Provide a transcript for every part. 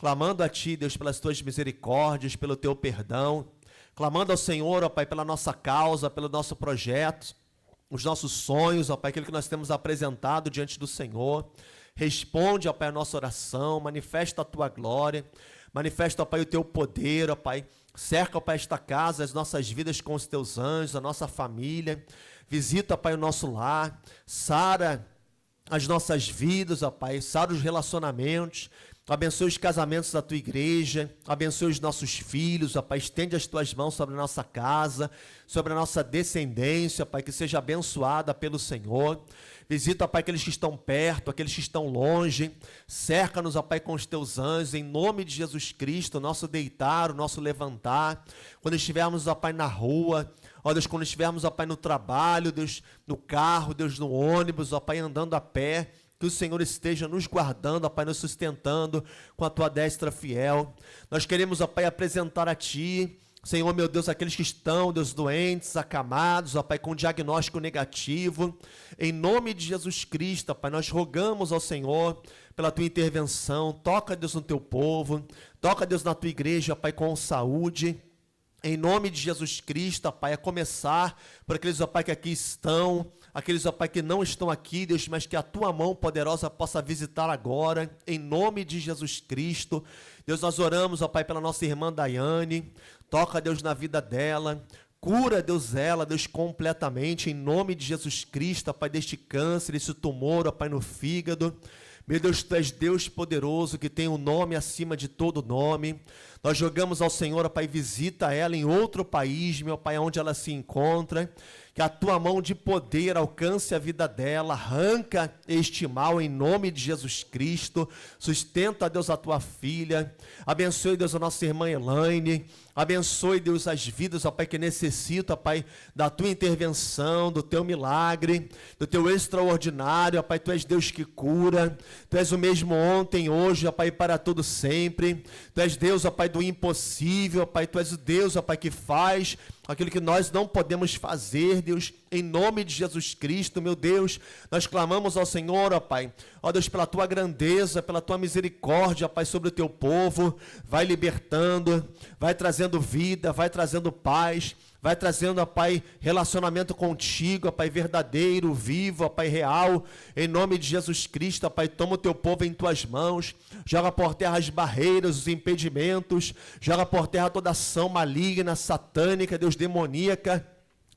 clamando a Ti, Deus, pelas Tuas misericórdias, pelo Teu perdão, clamando ao Senhor, ó Pai, pela nossa causa, pelo nosso projeto, os nossos sonhos, ó Pai, aquilo que nós temos apresentado diante do Senhor. Responde, ó Pai, a nossa oração, manifesta a Tua glória, manifesta, ó Pai, o Teu poder, ó Pai, cerca, ó Pai, esta casa, as nossas vidas com os Teus anjos, a nossa família, visita, ó Pai, o nosso lar, sara as nossas vidas, ó Pai, sara os relacionamentos, abençoe os casamentos da Tua igreja, abençoe os nossos filhos, ó Pai, estende as Tuas mãos sobre a nossa casa, sobre a nossa descendência, ó Pai, que seja abençoada pelo Senhor. Visita, ó Pai, aqueles que estão perto, aqueles que estão longe, cerca-nos, ó Pai, com os Teus anjos, em nome de Jesus Cristo, o nosso deitar, o nosso levantar, quando estivermos, ó Pai, na rua, ó Deus, quando estivermos, ó Pai, no trabalho, Deus, no carro, Deus, no ônibus, ó Pai, andando a pé, que o Senhor esteja nos guardando, ó Pai, nos sustentando com a Tua destra fiel. Nós queremos, ó Pai, apresentar a Ti, Senhor, meu Deus, aqueles que estão, Deus, doentes, acamados, ó Pai, com diagnóstico negativo, em nome de Jesus Cristo, ó Pai, nós rogamos ao Senhor pela Tua intervenção. Toca, Deus, no Teu povo, toca, Deus, na Tua igreja, ó Pai, com saúde, em nome de Jesus Cristo, ó Pai, a começar por aqueles, ó Pai, que aqui estão, aqueles, ó Pai, que não estão aqui, Deus, mas que a Tua mão poderosa possa visitar agora, em nome de Jesus Cristo. Deus, nós oramos, ó Pai, pela nossa irmã Daiane, toca, Deus, na vida dela, cura, Deus, ela, Deus, completamente, em nome de Jesus Cristo, ó Pai, deste câncer, desse tumor, ó Pai, no fígado. Meu Deus, Tu és Deus poderoso, que tem um nome acima de todo nome. Nós jogamos ao Senhor, ó Pai, visita ela em outro país, meu Pai, onde ela se encontra, que a Tua mão de poder alcance a vida dela, arranca este mal em nome de Jesus Cristo, sustenta, Deus, a Tua filha, abençoe, Deus, a nossa irmã Elaine, abençoe, Deus, as vidas, ó Pai, que necessitam, ó Pai, da Tua intervenção, do Teu milagre, do Teu extraordinário, ó Pai, Tu és Deus que cura, Tu és o mesmo ontem, hoje, ó Pai, para todo sempre, Tu és Deus, ó Pai, do impossível, ó Pai, Tu és o Deus, ó Pai, que faz aquilo que nós não podemos fazer, Deus, em nome de Jesus Cristo, meu Deus, nós clamamos ao Senhor, ó Pai, ó Deus, pela Tua grandeza, pela Tua misericórdia, ó Pai, sobre o Teu povo, vai libertando, vai trazendo vida, vai trazendo paz, vai trazendo, ó Pai, relacionamento contigo, ó Pai, verdadeiro, vivo, ó Pai, real, em nome de Jesus Cristo, ó Pai, toma o Teu povo em Tuas mãos, joga por terra as barreiras, os impedimentos, joga por terra toda ação maligna, satânica, Deus, demoníaca,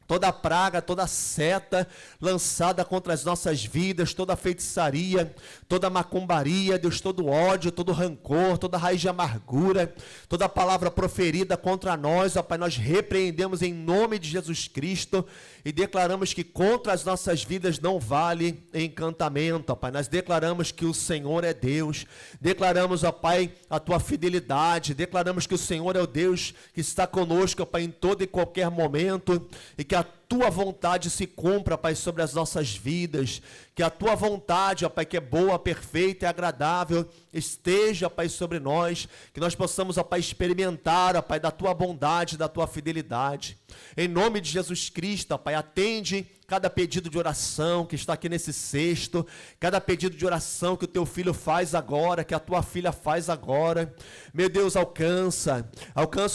toda praga, toda seta lançada contra as nossas vidas, toda feitiçaria, toda macumbaria, Deus, todo ódio, todo rancor, toda raiz de amargura, toda palavra proferida contra nós, ó Pai, nós repreendemos em nome de Jesus Cristo e declaramos que contra as nossas vidas não vale encantamento, ó Pai, nós declaramos que o Senhor é Deus, declaramos, ó Pai, a Tua fidelidade, declaramos que o Senhor é o Deus que está conosco, ó Pai, em todo e qualquer momento, e que a Tua vontade se cumpra, Pai, sobre as nossas vidas, que a Tua vontade, ó Pai, que é boa, perfeita e agradável, esteja, Pai, sobre nós, que nós possamos, ó Pai, experimentar, ó Pai, da Tua bondade, da Tua fidelidade. Em nome de Jesus Cristo, ó Pai, atende cada pedido de oração que está aqui nesse cesto, cada pedido de oração que o Teu filho faz agora, que a Tua filha faz agora. Meu Deus, alcança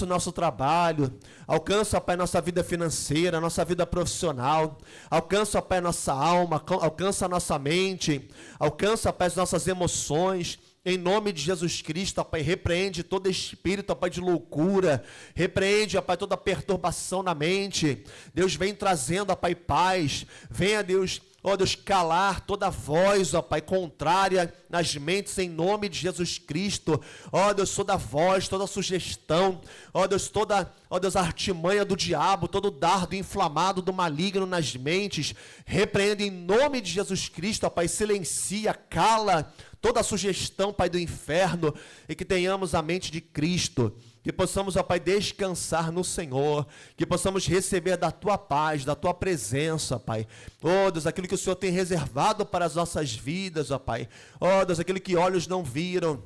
o nosso trabalho, alcança, ó Pai, nossa vida financeira, nossa vida profissional, alcança, ó Pai, nossa alma, alcança a nossa mente, alcança, ó Pai, as nossas emoções. Em nome de Jesus Cristo, ó Pai, repreende todo espírito, ó Pai, de loucura, repreende, ó Pai, toda perturbação na mente. Deus, vem trazendo, ó Pai, paz, venha, Deus, ó Deus, calar toda voz, ó Pai, contrária nas mentes, em nome de Jesus Cristo. Ó Deus, toda voz, toda sugestão, ó Deus, toda, ó Deus, artimanha do diabo, todo dardo inflamado do maligno nas mentes, repreende em nome de Jesus Cristo, ó Pai, silencia, cala toda sugestão, Pai, do inferno, e que tenhamos a mente de Cristo, que possamos, ó Pai, descansar no Senhor, que possamos receber da Tua paz, da Tua presença, Pai. Ó Deus, aquilo que o Senhor tem reservado para as nossas vidas, ó Pai. Ó Deus, aquilo que olhos não viram,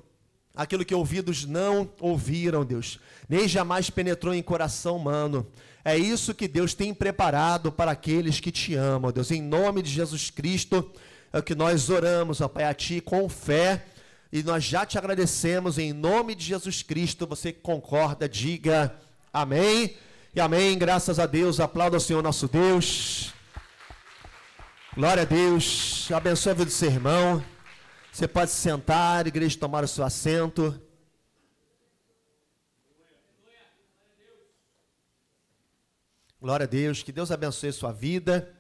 aquilo que ouvidos não ouviram, Deus, nem jamais penetrou em coração humano. É isso que Deus tem preparado para aqueles que Te amam, Deus. Em nome de Jesus Cristo, é o que nós oramos, ó Pai, a Ti com fé e nós já te agradecemos em nome de Jesus Cristo. Você que concorda, diga amém e amém. Graças a Deus, aplauda o Senhor nosso Deus. Glória a Deus, abençoe a vida do seu irmão. Você pode se sentar, igreja, tomar o seu assento. Glória a Deus, que Deus abençoe a sua vida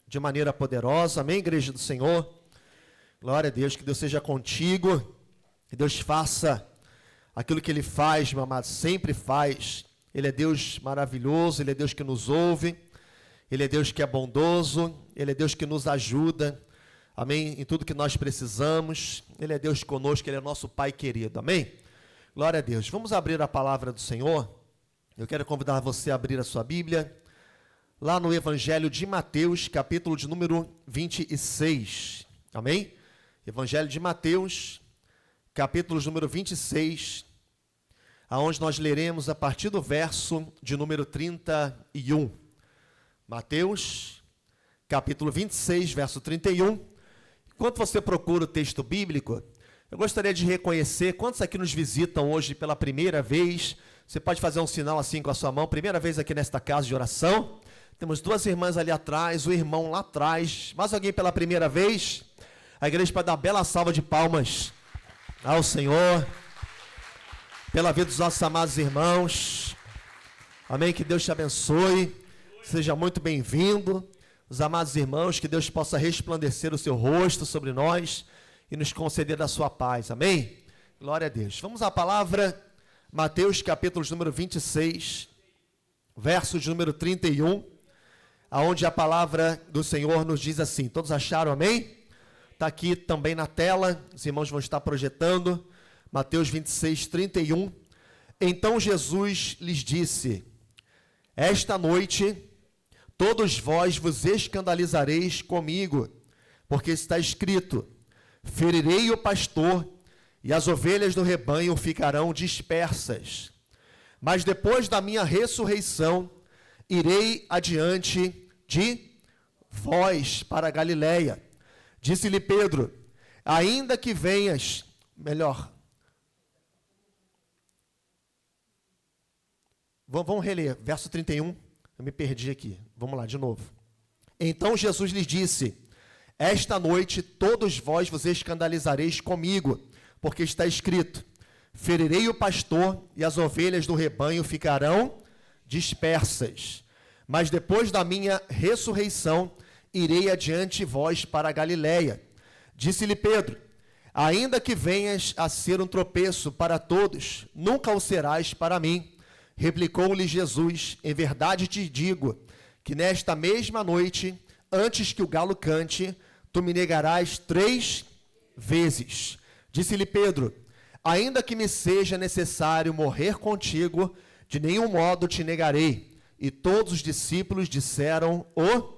de maneira poderosa, amém, igreja do Senhor? Glória a Deus, que Deus seja contigo, que Deus faça aquilo que Ele faz, meu amado, sempre faz. Ele é Deus maravilhoso, Ele é Deus que nos ouve, Ele é Deus que é bondoso, Ele é Deus que nos ajuda, amém, em tudo que nós precisamos. Ele é Deus conosco, Ele é nosso Pai querido, amém? Glória a Deus. Vamos abrir a palavra do Senhor. Eu quero convidar você a abrir a sua Bíblia, lá no Evangelho de Mateus, capítulo de número 26, amém? Evangelho de Mateus, capítulo de número 26, aonde nós leremos a partir do verso de número 31. Mateus, capítulo 26, verso 31. Enquanto você procura o texto bíblico, eu gostaria de reconhecer quantos aqui nos visitam hoje pela primeira vez. Você pode fazer um sinal assim com a sua mão, primeira vez aqui nesta casa de oração. Temos duas irmãs ali atrás, o irmão lá atrás. Mais alguém pela primeira vez? A igreja pode dar uma bela salva de palmas ao Senhor, pela vida dos nossos amados irmãos. Amém, que Deus te abençoe. Seja muito bem-vindo. Os amados irmãos, que Deus possa resplandecer o seu rosto sobre nós e nos conceder a sua paz. Amém? Glória a Deus. Vamos à palavra, Mateus capítulo de número 26, verso de número 31, aonde a palavra do Senhor nos diz assim. Todos acharam, amém? Está aqui também na tela, os irmãos vão estar projetando, Mateus 26, 31. Então Jesus lhes disse: esta noite todos vós vos escandalizareis comigo, porque está escrito: ferirei o pastor, e as ovelhas do rebanho ficarão dispersas. Mas depois da minha ressurreição, irei adiante de vós para a Galiléia. Disse-lhe Pedro: ainda que venhas, vamos reler, verso 31, eu me perdi aqui, vamos lá de novo. Então Jesus lhes disse: esta noite todos vós vos escandalizareis comigo, porque está escrito: ferirei o pastor, e as ovelhas do rebanho ficarão dispersas. Mas depois da minha ressurreição, irei adiante de vós para a Galiléia. Disse-lhe Pedro: ainda que venhas a ser um tropeço para todos, nunca o serás para mim. Replicou-lhe Jesus: em verdade te digo, que nesta mesma noite, antes que o galo cante, tu me negarás 3 vezes. Disse-lhe Pedro: ainda que me seja necessário morrer contigo, de nenhum modo te negarei. E todos os discípulos disseram o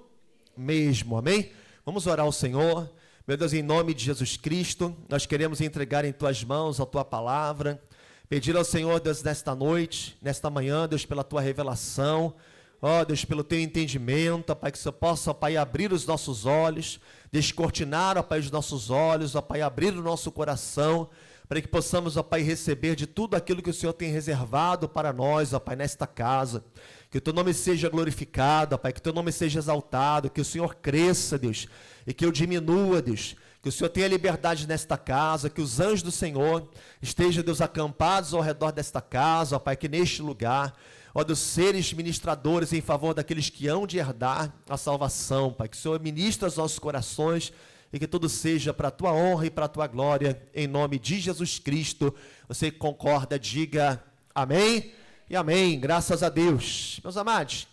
mesmo. Amém? Vamos orar ao Senhor. Meu Deus, em nome de Jesus Cristo, nós queremos entregar em tuas mãos a tua palavra. Pedir ao Senhor, Deus, nesta noite, nesta manhã, Deus, pela tua revelação, ó Deus, pelo teu entendimento, ó Pai, que o Senhor possa, ó Pai, abrir os nossos olhos, descortinar, ó Pai, os nossos olhos, ó Pai, abrir o nosso coração, para que possamos, ó Pai, receber de tudo aquilo que o Senhor tem reservado para nós, ó Pai, nesta casa. Que o teu nome seja glorificado, ó Pai, que o teu nome seja exaltado, que o Senhor cresça, Deus, e que eu diminua, Deus. Que o Senhor tenha liberdade nesta casa, que os anjos do Senhor estejam, Deus, acampados ao redor desta casa, ó Pai, que neste lugar, ó Deus, seres ministradores em favor daqueles que hão de herdar a salvação, Pai, que o Senhor ministre aos nossos corações e que tudo seja para a tua honra e para a tua glória, em nome de Jesus Cristo. Você que concorda, diga amém e amém, graças a Deus. Meus amados,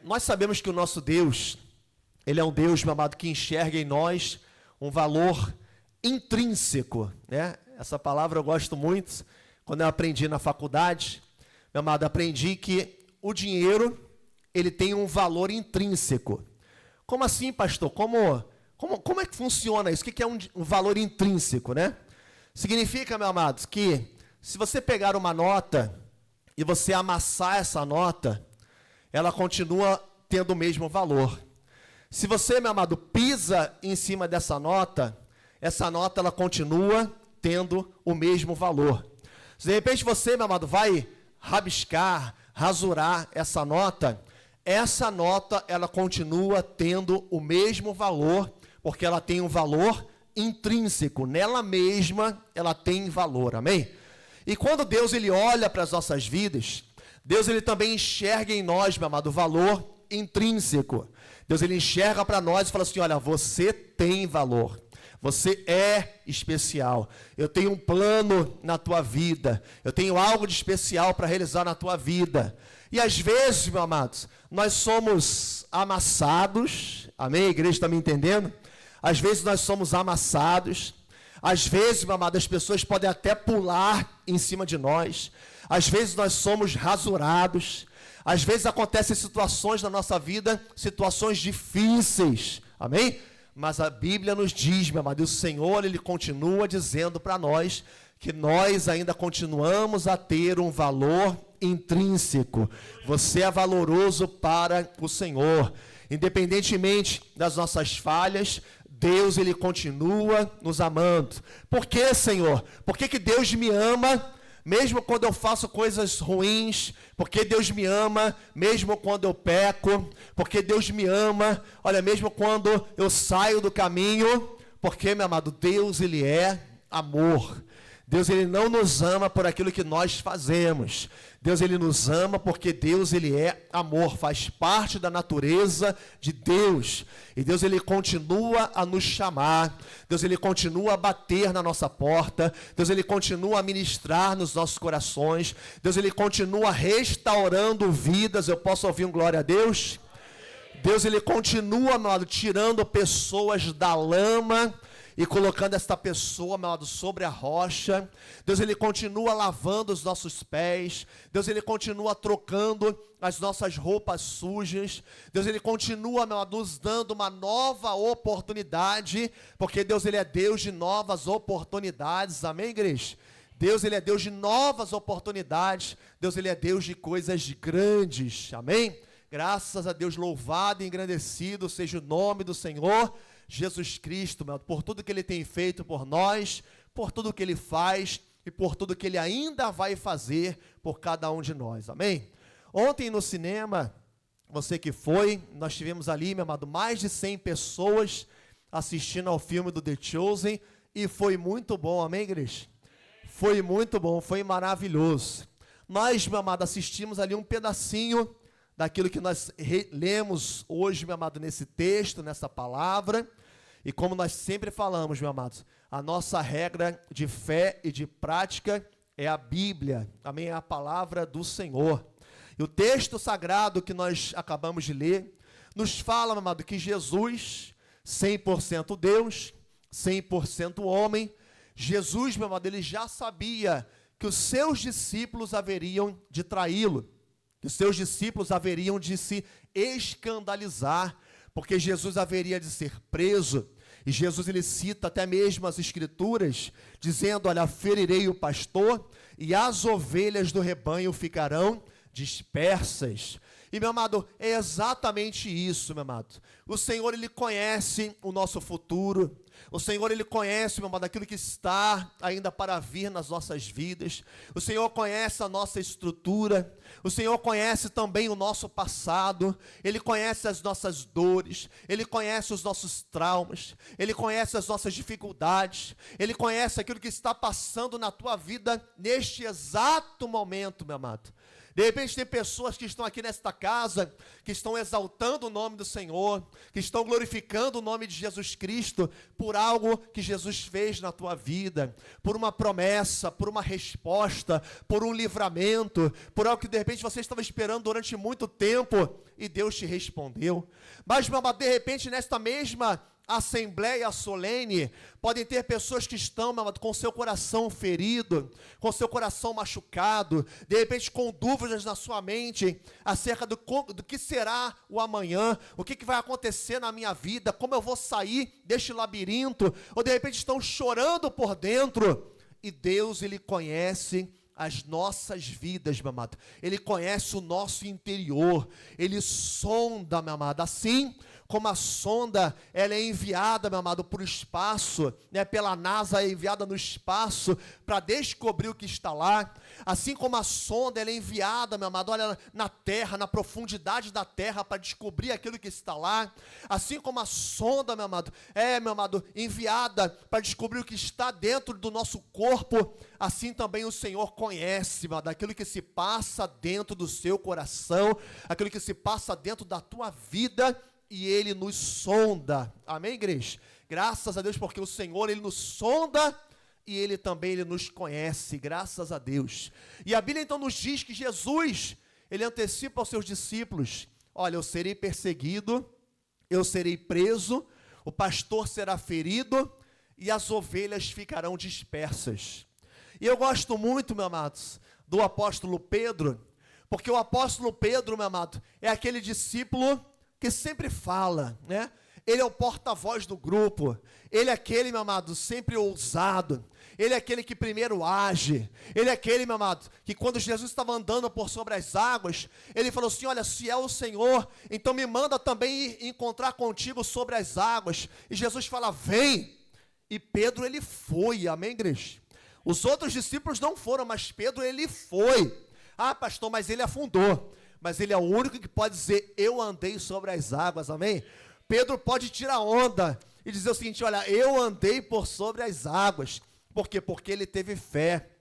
nós sabemos que o nosso Deus, Ele é um Deus, meu amado, que enxerga em nós um valor intrínseco, né? Essa palavra eu gosto muito. Quando eu aprendi na faculdade, meu amado, aprendi que o dinheiro, ele tem um valor intrínseco. Como assim, pastor? Como é que funciona isso? O que é um valor intrínseco, né? Significa, meu amado, que se você pegar uma nota e você amassar essa nota, ela continua tendo o mesmo valor. Se você, meu amado, pisa em cima dessa nota, essa nota ela continua tendo o mesmo valor. Se de repente você, meu amado, vai rabiscar, rasurar essa nota ela continua tendo o mesmo valor, porque ela tem um valor intrínseco, nela mesma ela tem valor, amém? E quando Deus ele olha para as nossas vidas, Deus ele também enxerga em nós, meu amado, o valor intrínseco. Deus ele enxerga para nós e fala assim, olha, você tem valor. Você é especial. Eu tenho um plano na tua vida. Eu tenho algo de especial para realizar na tua vida. E às vezes, meus amados, nós somos amassados. Amém? A igreja está me entendendo? Às vezes nós somos amassados. Às vezes, meu amado, as pessoas podem até pular em cima de nós. Às vezes nós somos rasurados. Às vezes acontecem situações na nossa vida, situações difíceis. Amém? Mas a Bíblia nos diz, meu amado, e o Senhor, Ele continua dizendo para nós que nós ainda continuamos a ter um valor intrínseco. Você é valoroso para o Senhor. Independentemente das nossas falhas, Deus, Ele continua nos amando. Por que, Senhor? Por que Deus me ama mesmo quando eu faço coisas ruins? Porque Deus me ama, mesmo quando eu peco. Porque Deus me ama, olha, mesmo quando eu saio do caminho. Porque, meu amado, Deus, Ele é amor. Deus, Ele não nos ama por aquilo que nós fazemos. Deus, Ele nos ama porque Deus, Ele é amor, faz parte da natureza de Deus. E Deus, Ele continua a nos chamar. Deus, Ele continua a bater na nossa porta. Deus, Ele continua a ministrar nos nossos corações. Deus, Ele continua restaurando vidas. Eu posso ouvir um glória a Deus? Deus, Ele continua, meu amado, tirando pessoas da lama e colocando esta pessoa, meu amado, sobre a rocha. Deus, Ele continua lavando os nossos pés. Deus, Ele continua trocando as nossas roupas sujas. Deus, Ele continua, meu amado, nos dando uma nova oportunidade, porque Deus, Ele é Deus de novas oportunidades. Amém, igreja? Deus, Ele é Deus de novas oportunidades. Deus, Ele é Deus de coisas grandes. Amém? Graças a Deus, louvado e engrandecido seja o nome do Senhor Jesus Cristo, meu, por tudo que Ele tem feito por nós, por tudo que Ele faz e por tudo que Ele ainda vai fazer por cada um de nós, amém? Ontem no cinema, você que foi, nós tivemos ali, meu amado, mais de 100 pessoas assistindo ao filme do The Chosen e foi muito bom, amém, igreja? Foi muito bom, foi maravilhoso. Nós, meu amado, assistimos ali um pedacinho daquilo que nós lemos hoje, meu amado, nesse texto, nessa palavra. E como nós sempre falamos, meu amado, a nossa regra de fé e de prática é a Bíblia, amém? É a palavra do Senhor. E o texto sagrado que nós acabamos de ler, nos fala, meu amado, que Jesus, 100% Deus, 100% homem, Jesus, meu amado, ele já sabia que os seus discípulos haveriam de traí-lo. Os seus discípulos haveriam de se escandalizar, porque Jesus haveria de ser preso. E Jesus, ele cita até mesmo as Escrituras, dizendo, olha, ferirei o pastor e as ovelhas do rebanho ficarão dispersas. E, meu amado, é exatamente isso, meu amado. O Senhor, Ele conhece o nosso futuro. O Senhor, Ele conhece, meu amado, aquilo que está ainda para vir nas nossas vidas. O Senhor conhece a nossa estrutura. O Senhor conhece também o nosso passado. Ele conhece as nossas dores. Ele conhece os nossos traumas. Ele conhece as nossas dificuldades. Ele conhece aquilo que está passando na tua vida neste exato momento, meu amado. De repente tem pessoas que estão aqui nesta casa, que estão exaltando o nome do Senhor, que estão glorificando o nome de Jesus Cristo por algo que Jesus fez na tua vida, por uma promessa, por uma resposta, por um livramento, por algo que de repente você estava esperando durante muito tempo e Deus te respondeu. Mas, meu amado, de repente nesta mesma assembleia solene, podem ter pessoas que estão, meu amado, com seu coração ferido, com seu coração machucado, de repente com dúvidas na sua mente, acerca do que será o amanhã, o que vai acontecer na minha vida, como eu vou sair deste labirinto, ou de repente estão chorando por dentro, e Deus, Ele conhece as nossas vidas, meu amado, Ele conhece o nosso interior, Ele sonda, meu amado, assim como a sonda ela é enviada, meu amado, para o espaço, né, pela NASA é enviada no espaço para descobrir o que está lá, assim como a sonda ela é enviada, meu amado, olha, na terra, na profundidade da terra para descobrir aquilo que está lá, assim como a sonda, meu amado, enviada para descobrir o que está dentro do nosso corpo, assim também o Senhor conhece, meu amado, aquilo que se passa dentro do seu coração, aquilo que se passa dentro da tua vida, e Ele nos sonda, amém, igreja? Graças a Deus, porque o Senhor, Ele nos sonda, e Ele também Ele nos conhece, graças a Deus. E a Bíblia então nos diz que Jesus, Ele antecipa aos seus discípulos, olha, eu serei perseguido, eu serei preso, o pastor será ferido, e as ovelhas ficarão dispersas. E eu gosto muito, meus amados, do apóstolo Pedro, porque o apóstolo Pedro, meu amado, é aquele discípulo que sempre fala, né? Ele é o porta-voz do grupo, ele é aquele, meu amado, sempre ousado, ele é aquele que primeiro age, ele é aquele, meu amado, que quando Jesus estava andando por sobre as águas, ele falou assim, olha, se é o Senhor, então me manda também ir encontrar contigo sobre as águas, e Jesus fala, vem, e Pedro ele foi, amém, igreja? Os outros discípulos não foram, mas Pedro ele foi. Ah, pastor, mas ele afundou. Mas ele é o único que pode dizer, eu andei sobre as águas, amém? Pedro pode tirar onda e dizer o seguinte, olha, eu andei por sobre as águas. Por quê? Porque ele teve fé.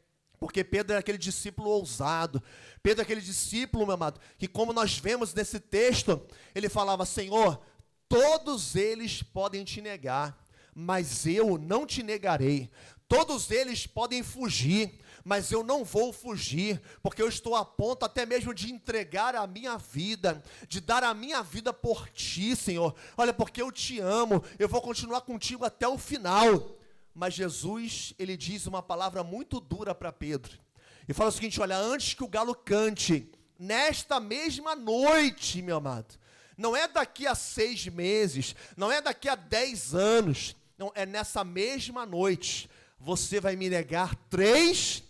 Porque Pedro é aquele discípulo ousado. Pedro é aquele discípulo, meu amado, que como nós vemos nesse texto, ele falava, Senhor, todos eles podem te negar, mas eu não te negarei. Todos eles podem fugir, mas eu não vou fugir, porque eu estou a ponto até mesmo de entregar a minha vida, de dar a minha vida por ti, Senhor. Olha, porque eu te amo, eu vou continuar contigo até o final. Mas Jesus, ele diz uma palavra muito dura para Pedro. E fala o seguinte, olha, antes que o galo cante, nesta mesma noite, meu amado, não é daqui a 6 meses, não é daqui a 10 anos, não, é nessa mesma noite, você vai me negar três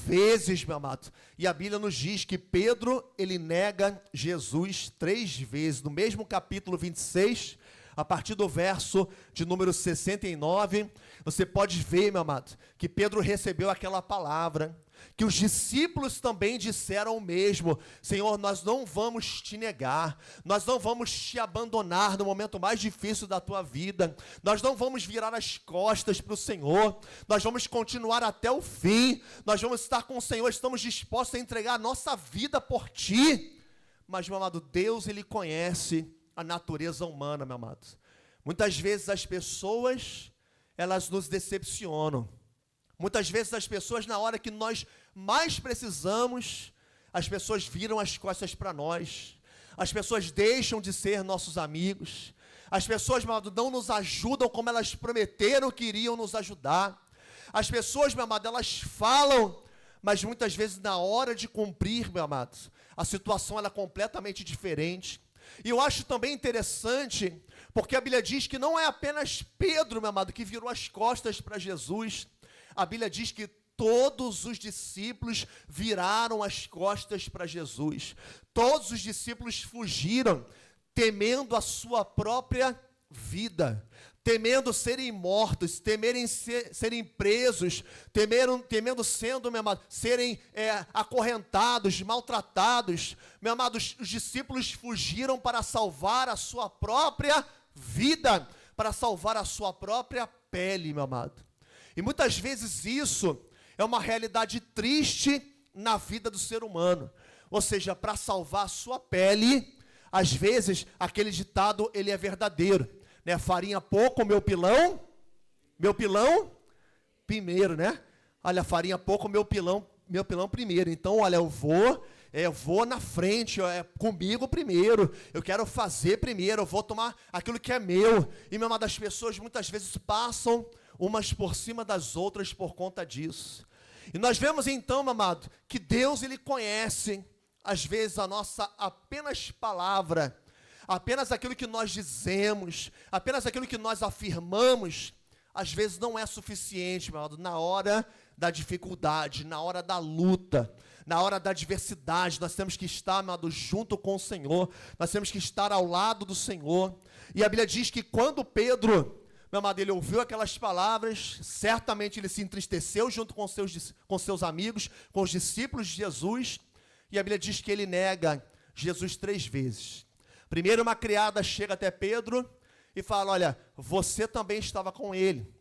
vezes, meu amado. E a Bíblia nos diz que Pedro, ele nega Jesus 3 vezes. No mesmo capítulo 26, a partir do verso de número 69, você pode ver, meu amado, que Pedro recebeu aquela palavra, que os discípulos também disseram o mesmo, Senhor, nós não vamos te negar, nós não vamos te abandonar no momento mais difícil da tua vida, nós não vamos virar as costas para o Senhor, nós vamos continuar até o fim, nós vamos estar com o Senhor, estamos dispostos a entregar a nossa vida por ti. Mas, meu amado, Deus, ele conhece a natureza humana, meu amado. Muitas vezes as pessoas, elas nos decepcionam. Muitas vezes as pessoas, na hora que nós mais precisamos, as pessoas viram as costas para nós. As pessoas deixam de ser nossos amigos. As pessoas, meu amado, não nos ajudam como elas prometeram que iriam nos ajudar. As pessoas, meu amado, elas falam, mas muitas vezes na hora de cumprir, meu amado, a situação ela é completamente diferente. E eu acho também interessante, porque a Bíblia diz que não é apenas Pedro, meu amado, que virou as costas para Jesus. A Bíblia diz que todos os discípulos viraram as costas para Jesus. Todos os discípulos fugiram, temendo a sua própria vida, temendo serem mortos, temerem serem presos, temendo sendo, meu amado, serem acorrentados, maltratados. Meu amado, os discípulos fugiram para salvar a sua própria vida, para salvar a sua própria pele, meu amado. E muitas vezes isso é uma realidade triste na vida do ser humano. Ou seja, para salvar a sua pele, às vezes aquele ditado ele é verdadeiro, né? Farinha pouco, meu pilão primeiro, né? Olha, farinha pouco, meu pilão primeiro. Então, olha, eu vou na frente, comigo primeiro, eu quero fazer primeiro, eu vou tomar aquilo que é meu. E, meu amado, as pessoas muitas vezes passam umas por cima das outras por conta disso. E nós vemos então, meu amado, que Deus, ele conhece, às vezes, a nossa apenas palavra, apenas aquilo que nós dizemos, apenas aquilo que nós afirmamos, às vezes não é suficiente, meu amado, na hora da dificuldade, na hora da luta, na hora da adversidade, nós temos que estar, meu amado, junto com o Senhor, nós temos que estar ao lado do Senhor. E a Bíblia diz que quando Pedro, meu amado, ele ouviu aquelas palavras, certamente ele se entristeceu junto com seus amigos, com os discípulos de Jesus, e a Bíblia diz que ele nega Jesus 3 vezes. Primeiro uma criada chega até Pedro e fala, olha, você também estava com ele,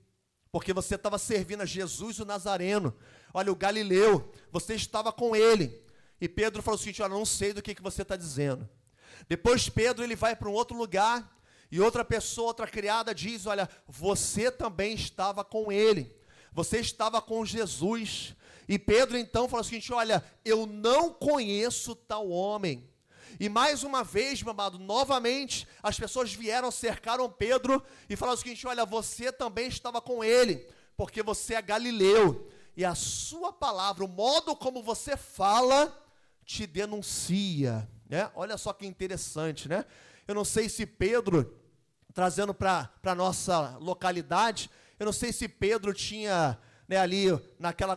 porque você estava servindo a Jesus o Nazareno, olha, o Galileu, você estava com ele. E Pedro falou o seguinte, olha, não sei do que você está dizendo. Depois Pedro, ele vai para um outro lugar, e outra pessoa, outra criada diz, olha, você também estava com ele, você estava com Jesus. E Pedro então falou o seguinte, olha, eu não conheço tal homem. E mais uma vez, meu amado, novamente, as pessoas vieram, cercaram Pedro e falaram o seguinte, olha, você também estava com ele, porque você é Galileu, e a sua palavra, o modo como você fala, te denuncia, né? Olha só que interessante, né? Eu não sei se Pedro, trazendo para a nossa localidade, eu não sei se Pedro tinha, né, ali,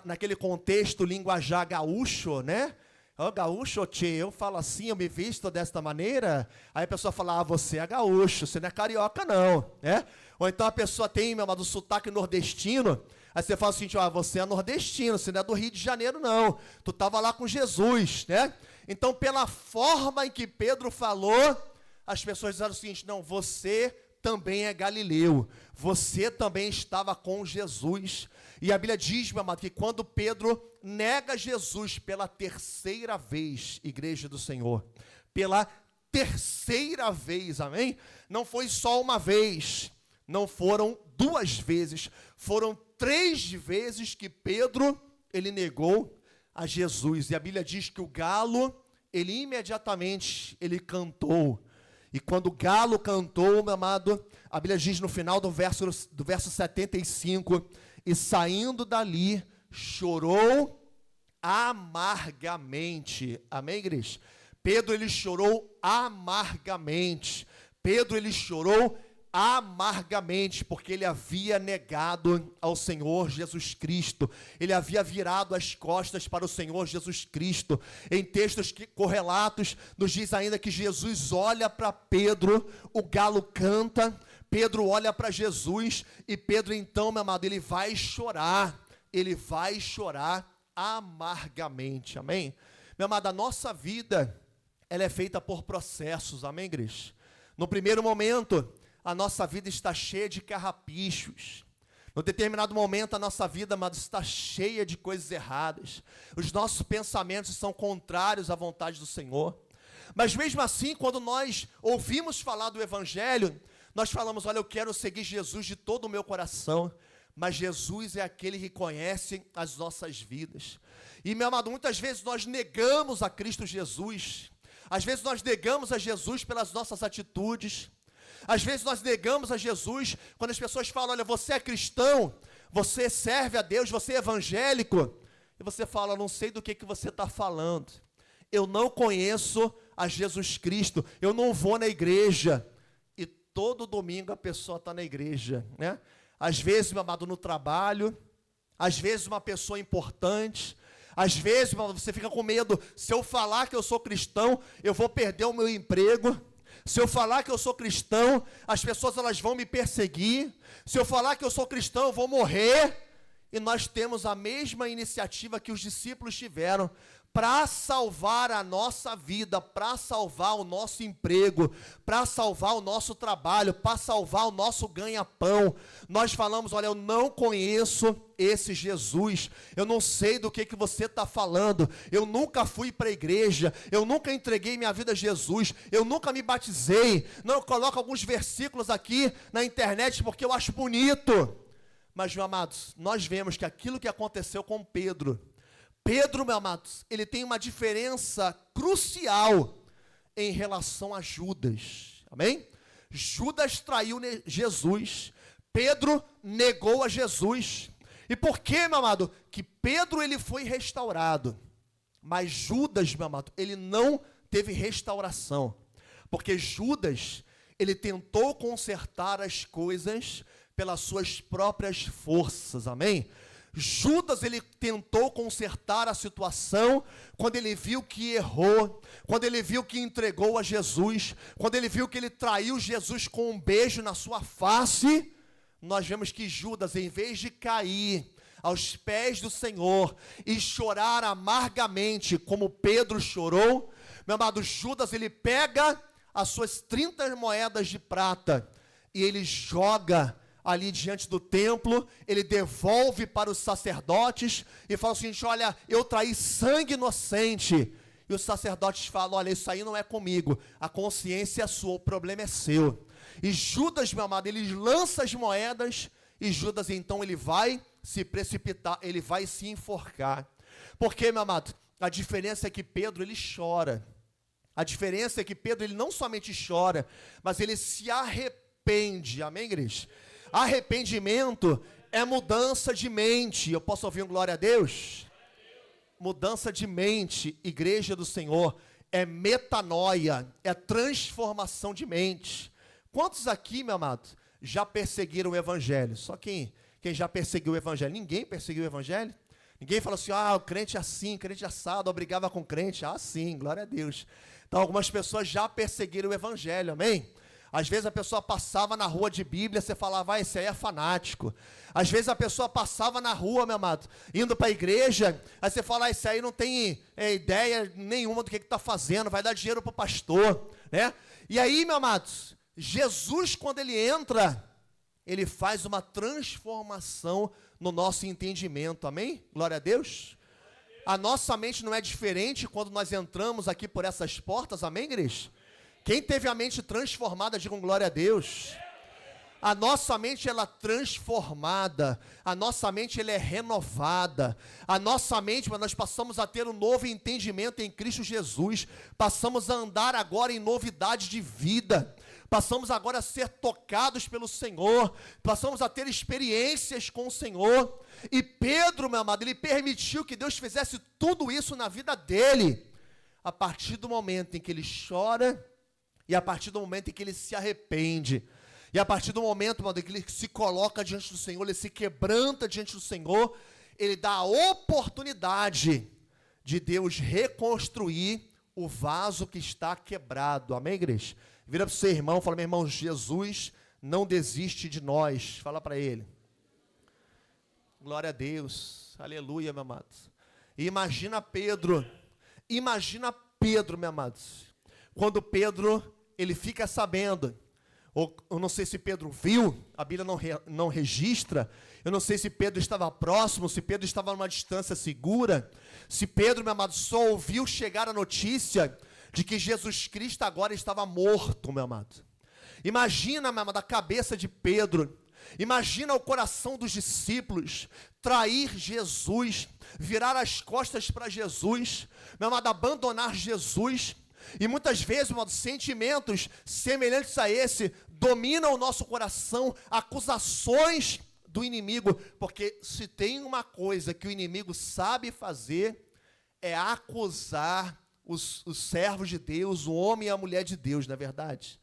naquele contexto, linguajar gaúcho, né? Ô, gaúcho, tchê, eu falo assim, eu me visto desta maneira, aí a pessoa fala, você é gaúcho, você não é carioca não, né? Ou então a pessoa tem, meu amado, sotaque nordestino, aí você fala assim, você é nordestino, você não é do Rio de Janeiro não, tu estava lá com Jesus, né? Então, pela forma em que Pedro falou, as pessoas disseram o seguinte, não, você também é Galileu, você também estava com Jesus. E a Bíblia diz, meu amado, que quando Pedro nega Jesus pela terceira vez, igreja do Senhor, pela terceira vez, amém? Não foi só uma vez, não foram 2 vezes, foram 3 vezes que Pedro, ele negou a Jesus. E a Bíblia diz que o galo, ele imediatamente, ele cantou. E quando o galo cantou, meu amado, a Bíblia diz no final do verso 75, e saindo dali, chorou amargamente. Amém, igreja? Pedro, ele chorou amargamente. Pedro, ele chorou amargamente, porque ele havia negado ao Senhor Jesus Cristo, ele havia virado as costas para o Senhor Jesus Cristo. Em textos correlatos, nos diz ainda que Jesus olha para Pedro, o galo canta, Pedro olha para Jesus, e Pedro então, meu amado, ele vai chorar amargamente, amém? Meu amado, a nossa vida, ela é feita por processos, amém, igreja? No primeiro momento, a nossa vida está cheia de carrapichos. No determinado momento, a nossa vida, amado, está cheia de coisas erradas. Os nossos pensamentos são contrários à vontade do Senhor. Mas mesmo assim, quando nós ouvimos falar do Evangelho, nós falamos, olha, eu quero seguir Jesus de todo o meu coração. Mas Jesus é aquele que conhece as nossas vidas. E, meu amado, muitas vezes nós negamos a Cristo Jesus. Às vezes nós negamos a Jesus pelas nossas atitudes. Às vezes nós negamos a Jesus quando as pessoas falam, olha, você é cristão, você serve a Deus, você é evangélico. E você fala, não sei do que você está falando. Eu não conheço a Jesus Cristo, eu não vou na igreja. E todo domingo a pessoa está na igreja, né? Às vezes, meu amado, no trabalho, às vezes uma pessoa importante, às vezes você fica com medo, se eu falar que eu sou cristão, eu vou perder o meu emprego. Se eu falar que eu sou cristão, as pessoas elas vão me perseguir. Se eu falar que eu sou cristão, eu vou morrer. E nós temos a mesma iniciativa que os discípulos tiveram para salvar a nossa vida, para salvar o nosso emprego, para salvar o nosso trabalho, para salvar o nosso ganha-pão. Nós falamos, olha, eu não conheço esse Jesus, eu não sei do que você está falando, eu nunca fui para a igreja, eu nunca entreguei minha vida a Jesus, eu nunca me batizei. Não, eu coloco alguns versículos aqui na internet porque eu acho bonito. Mas, meus amados, nós vemos que aquilo que aconteceu com Pedro, meus amados, ele tem uma diferença crucial em relação a Judas, amém? Judas traiu Jesus, Pedro negou a Jesus. E por que, meu amado? Que Pedro ele foi restaurado, mas Judas, meu amado, ele não teve restauração, porque Judas, ele tentou consertar as coisas pelas suas próprias forças, amém? Judas, ele tentou consertar a situação quando ele viu que errou, quando ele viu que entregou a Jesus, quando ele viu que ele traiu Jesus com um beijo na sua face. Nós vemos que Judas, em vez de cair aos pés do Senhor e chorar amargamente como Pedro chorou, meu amado, Judas, ele pega as suas 30 moedas de prata e ele joga ali diante do templo, ele devolve para os sacerdotes e fala o seguinte: olha, eu traí sangue inocente. E os sacerdotes falam: olha, isso aí não é comigo, a consciência é sua, o problema é seu. E Judas, meu amado, ele lança as moedas, e Judas então ele vai se precipitar, ele vai se enforcar. Porque, meu amado, a diferença é que Pedro, ele chora. A diferença é que Pedro, ele não somente chora, mas ele se arrepende, amém, igreja? Arrependimento é mudança de mente. Eu posso ouvir um glória a Deus? Mudança de mente, igreja do Senhor, é metanoia, é transformação de mente. Quantos aqui, meu amado, já perseguiram o evangelho? Só quem já perseguiu o evangelho? Ninguém perseguiu o evangelho? Ninguém falou assim: o crente é assim, crente assado, brigava com crente. Sim, glória a Deus. Então, algumas pessoas já perseguiram o evangelho, amém? Às vezes a pessoa passava na rua de Bíblia, você falava: esse aí é fanático. Às vezes a pessoa passava na rua, meu amado, indo para a igreja, aí você fala: esse aí não tem ideia nenhuma do que está fazendo, vai dar dinheiro para o pastor, né? E aí, meu amado, Jesus, quando ele entra, ele faz uma transformação no nosso entendimento, amém? Glória a Deus. A nossa mente não é diferente quando nós entramos aqui por essas portas, amém, igreja? Quem teve a mente transformada, digam glória a Deus. A nossa mente, ela é transformada, a nossa mente, ela é renovada, a nossa mente, nós passamos a ter um novo entendimento em Cristo Jesus, passamos a andar agora em novidade de vida, passamos agora a ser tocados pelo Senhor, passamos a ter experiências com o Senhor. E Pedro, meu amado, ele permitiu que Deus fizesse tudo isso na vida dele, a partir do momento em que ele chora, e a partir do momento em que ele se arrepende, e a partir do momento, meu Deus, que ele se coloca diante do Senhor, ele se quebranta diante do Senhor, ele dá a oportunidade de Deus reconstruir o vaso que está quebrado, amém, igreja? Vira para o seu irmão, fala: meu irmão, Jesus não desiste de nós, fala para ele. Glória a Deus, aleluia, meu amado. E imagina Pedro, meu amado, quando Pedro, ele fica sabendo, ou eu não sei se Pedro viu, a Bíblia não registra, eu não sei se Pedro estava próximo, se Pedro estava numa distância segura, se Pedro, meu amado, só ouviu chegar a notícia de que Jesus Cristo agora estava morto, meu amado. Imagina, meu amado, a cabeça de Pedro, imagina o coração dos discípulos, trair Jesus, virar as costas para Jesus, meu amado, abandonar Jesus. E muitas vezes, meu amado, sentimentos semelhantes a esse dominam o nosso coração, acusações do inimigo, porque se tem uma coisa que o inimigo sabe fazer, é acusar os servos de Deus, o homem e a mulher de Deus, não é verdade?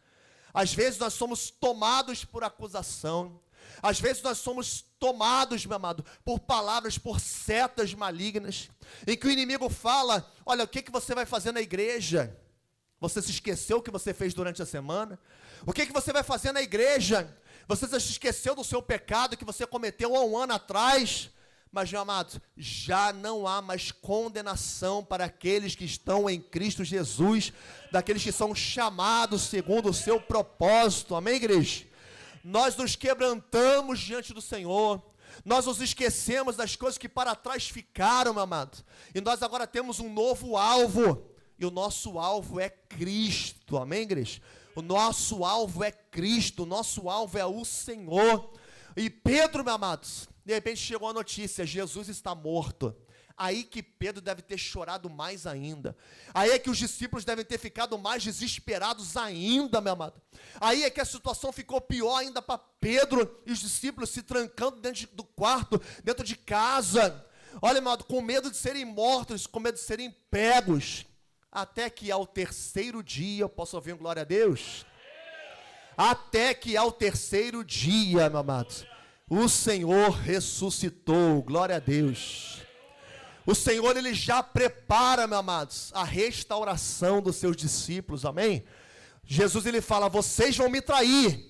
Às vezes nós somos tomados por acusação, às vezes nós somos tomados, meu amado, por palavras, por setas malignas, em que o inimigo fala: olha, o que você vai fazer na igreja? Você se esqueceu o que você fez durante a semana? O que você vai fazer na igreja? Você se esqueceu do seu pecado que você cometeu há um ano atrás? Mas, meu amado, já não há mais condenação para aqueles que estão em Cristo Jesus, daqueles que são chamados segundo o seu propósito, amém, igreja? Nós nos quebrantamos diante do Senhor, nós nos esquecemos das coisas que para trás ficaram, meu amado, e nós agora temos um novo alvo, e o nosso alvo é Cristo, amém, igreja? O nosso alvo é Cristo, o nosso alvo é o Senhor. E Pedro, meu amado, de repente chegou a notícia: Jesus está morto. Aí que Pedro deve ter chorado mais ainda. Aí é que os discípulos devem ter ficado mais desesperados ainda, meu amado. Aí é que a situação ficou pior ainda para Pedro e os discípulos se trancando dentro do quarto, dentro de casa. Olha, meu amado, com medo de serem mortos, com medo de serem pegos. Até que ao terceiro dia, eu posso ouvir glória a Deus? Até que ao terceiro dia, meu amado, o Senhor ressuscitou. Glória a Deus. O Senhor, Ele já prepara, meus amados, a restauração dos seus discípulos, amém? Jesus, Ele fala, vocês vão me trair,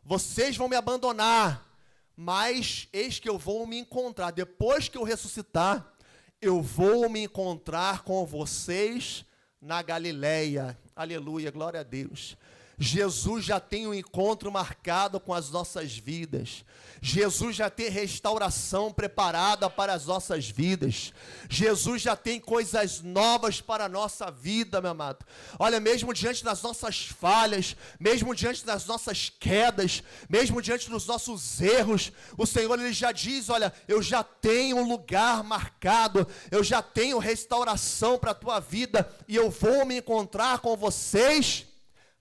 vocês vão me abandonar, mas eis que eu vou me encontrar, depois que eu ressuscitar, eu vou me encontrar com vocês na Galileia. Aleluia, glória a Deus. Jesus já tem um encontro marcado com as nossas vidas. Jesus já tem restauração preparada para as nossas vidas. Jesus já tem coisas novas para a nossa vida, meu amado. Olha, mesmo diante das nossas falhas, mesmo diante das nossas quedas, mesmo diante dos nossos erros, o Senhor, Ele já diz, olha, eu já tenho um lugar marcado, eu já tenho restauração para a tua vida, e eu vou me encontrar com vocês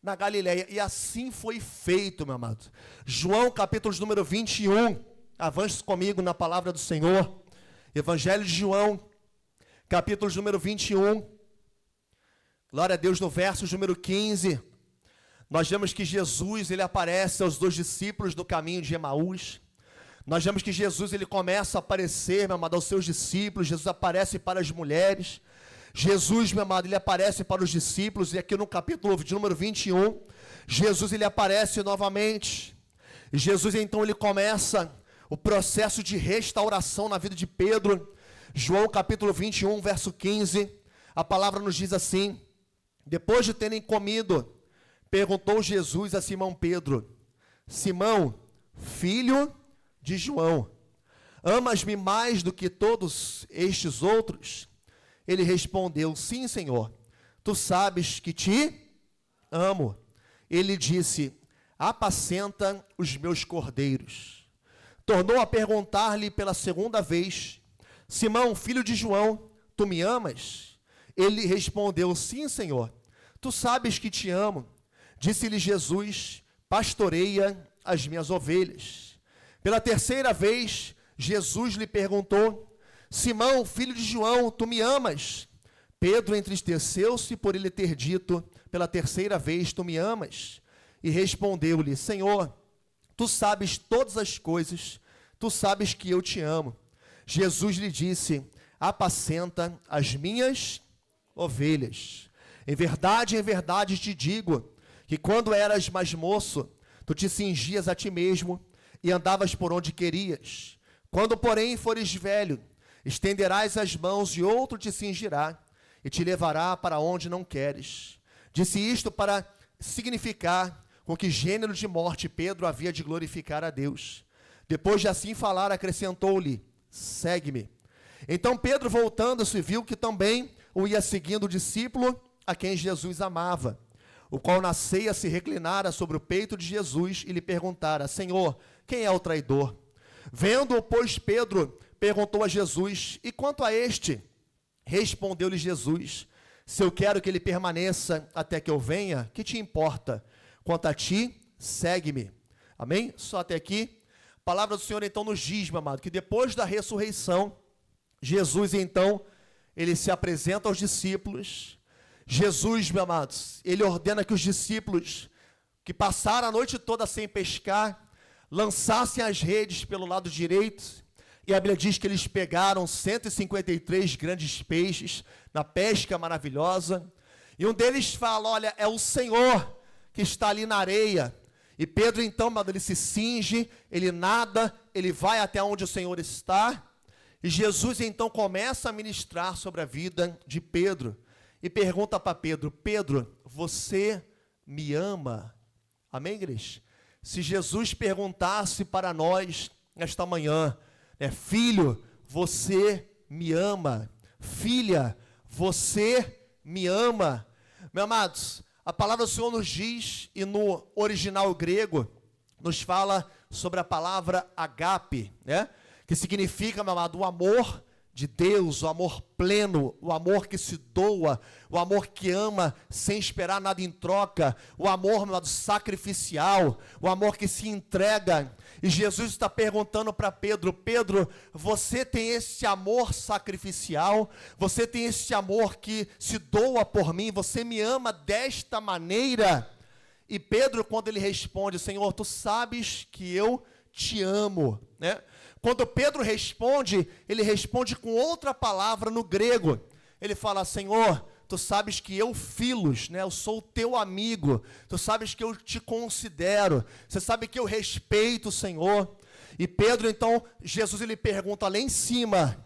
na Galileia. E assim foi feito, meu amado. João, capítulo número 21. Avance comigo na palavra do Senhor. Evangelho de João, capítulo número 21. Glória a Deus, no verso número 15. Nós vemos que Jesus, Ele aparece aos 2 discípulos no caminho de Emaús. Nós vemos que Jesus, Ele começa a aparecer, meu amado, aos seus discípulos. Jesus aparece para as mulheres. Jesus, meu amado, Ele aparece para os discípulos, e aqui no capítulo de número 21, Jesus, Ele aparece novamente. E Jesus, então, Ele começa o processo de restauração na vida de Pedro. João, capítulo 21, verso 15, a palavra nos diz assim: depois de terem comido, perguntou Jesus a Simão Pedro: Simão, filho de João, amas-me mais do que todos estes outros? Ele respondeu: sim, Senhor, tu sabes que te amo. Ele disse: apacenta os meus cordeiros. Tornou a perguntar-lhe pela segunda vez: Simão, filho de João, tu me amas? Ele respondeu: sim, Senhor, tu sabes que te amo. Disse-lhe Jesus: pastoreia as minhas ovelhas. Pela terceira vez, Jesus lhe perguntou: Simão, filho de João, tu me amas? Pedro entristeceu-se por ele ter dito pela terceira vez: tu me amas? E respondeu-lhe: Senhor, tu sabes todas as coisas, tu sabes que eu te amo. Jesus lhe disse: apacenta as minhas ovelhas. Em verdade te digo, que quando eras mais moço, tu te cingias a ti mesmo e andavas por onde querias. Quando, porém, fores velho, estenderás as mãos e outro te cingirá e te levará para onde não queres. Disse isto para significar com que gênero de morte Pedro havia de glorificar a Deus. Depois de assim falar, acrescentou-lhe: segue-me. Então Pedro, voltando-se, viu que também o ia seguindo o discípulo a quem Jesus amava, o qual na ceia se reclinara sobre o peito de Jesus e lhe perguntara: Senhor, quem é o traidor? Vendo-o, pois, Pedro perguntou a Jesus: e quanto a este? Respondeu-lhe Jesus: se eu quero que ele permaneça até que eu venha, que te importa? Quanto a ti, segue-me. Amém? Só até aqui. A palavra do Senhor então nos diz, meu amado, que depois da ressurreição, Jesus então, ele se apresenta aos discípulos. Jesus, meu amados, ele ordena que os discípulos que passaram a noite toda sem pescar, lançassem as redes pelo lado direito. E a Bíblia diz que eles pegaram 153 grandes peixes na pesca maravilhosa. E um deles fala: olha, é o Senhor que está ali na areia. E Pedro então, ele se cinge, ele nada, ele vai até onde o Senhor está. E Jesus então começa a ministrar sobre a vida de Pedro. E pergunta para Pedro: Pedro, você me ama? Amém, igreja? Se Jesus perguntasse para nós nesta manhã: filho, você me ama? Filha, você me ama? Meus amados, a palavra do Senhor nos diz, e no original grego, nos fala sobre a palavra agape, né? Que significa, meu amado, o amor de Deus, o amor pleno, o amor que se doa, o amor que ama sem esperar nada em troca, o amor, meu amado, sacrificial, o amor que se entrega. E Jesus está perguntando para Pedro: Pedro, você tem esse amor sacrificial? Você tem esse amor que se doa por mim? Você me ama desta maneira? E Pedro, quando ele responde, Senhor, tu sabes que eu te amo, né? Quando Pedro responde, ele responde com outra palavra no grego. Ele fala, Senhor, tu sabes que eu, filos, né? Eu sou teu amigo. Tu sabes que eu te considero. Você sabe que eu respeito o Senhor. E Pedro, então, Jesus ele pergunta lá em cima.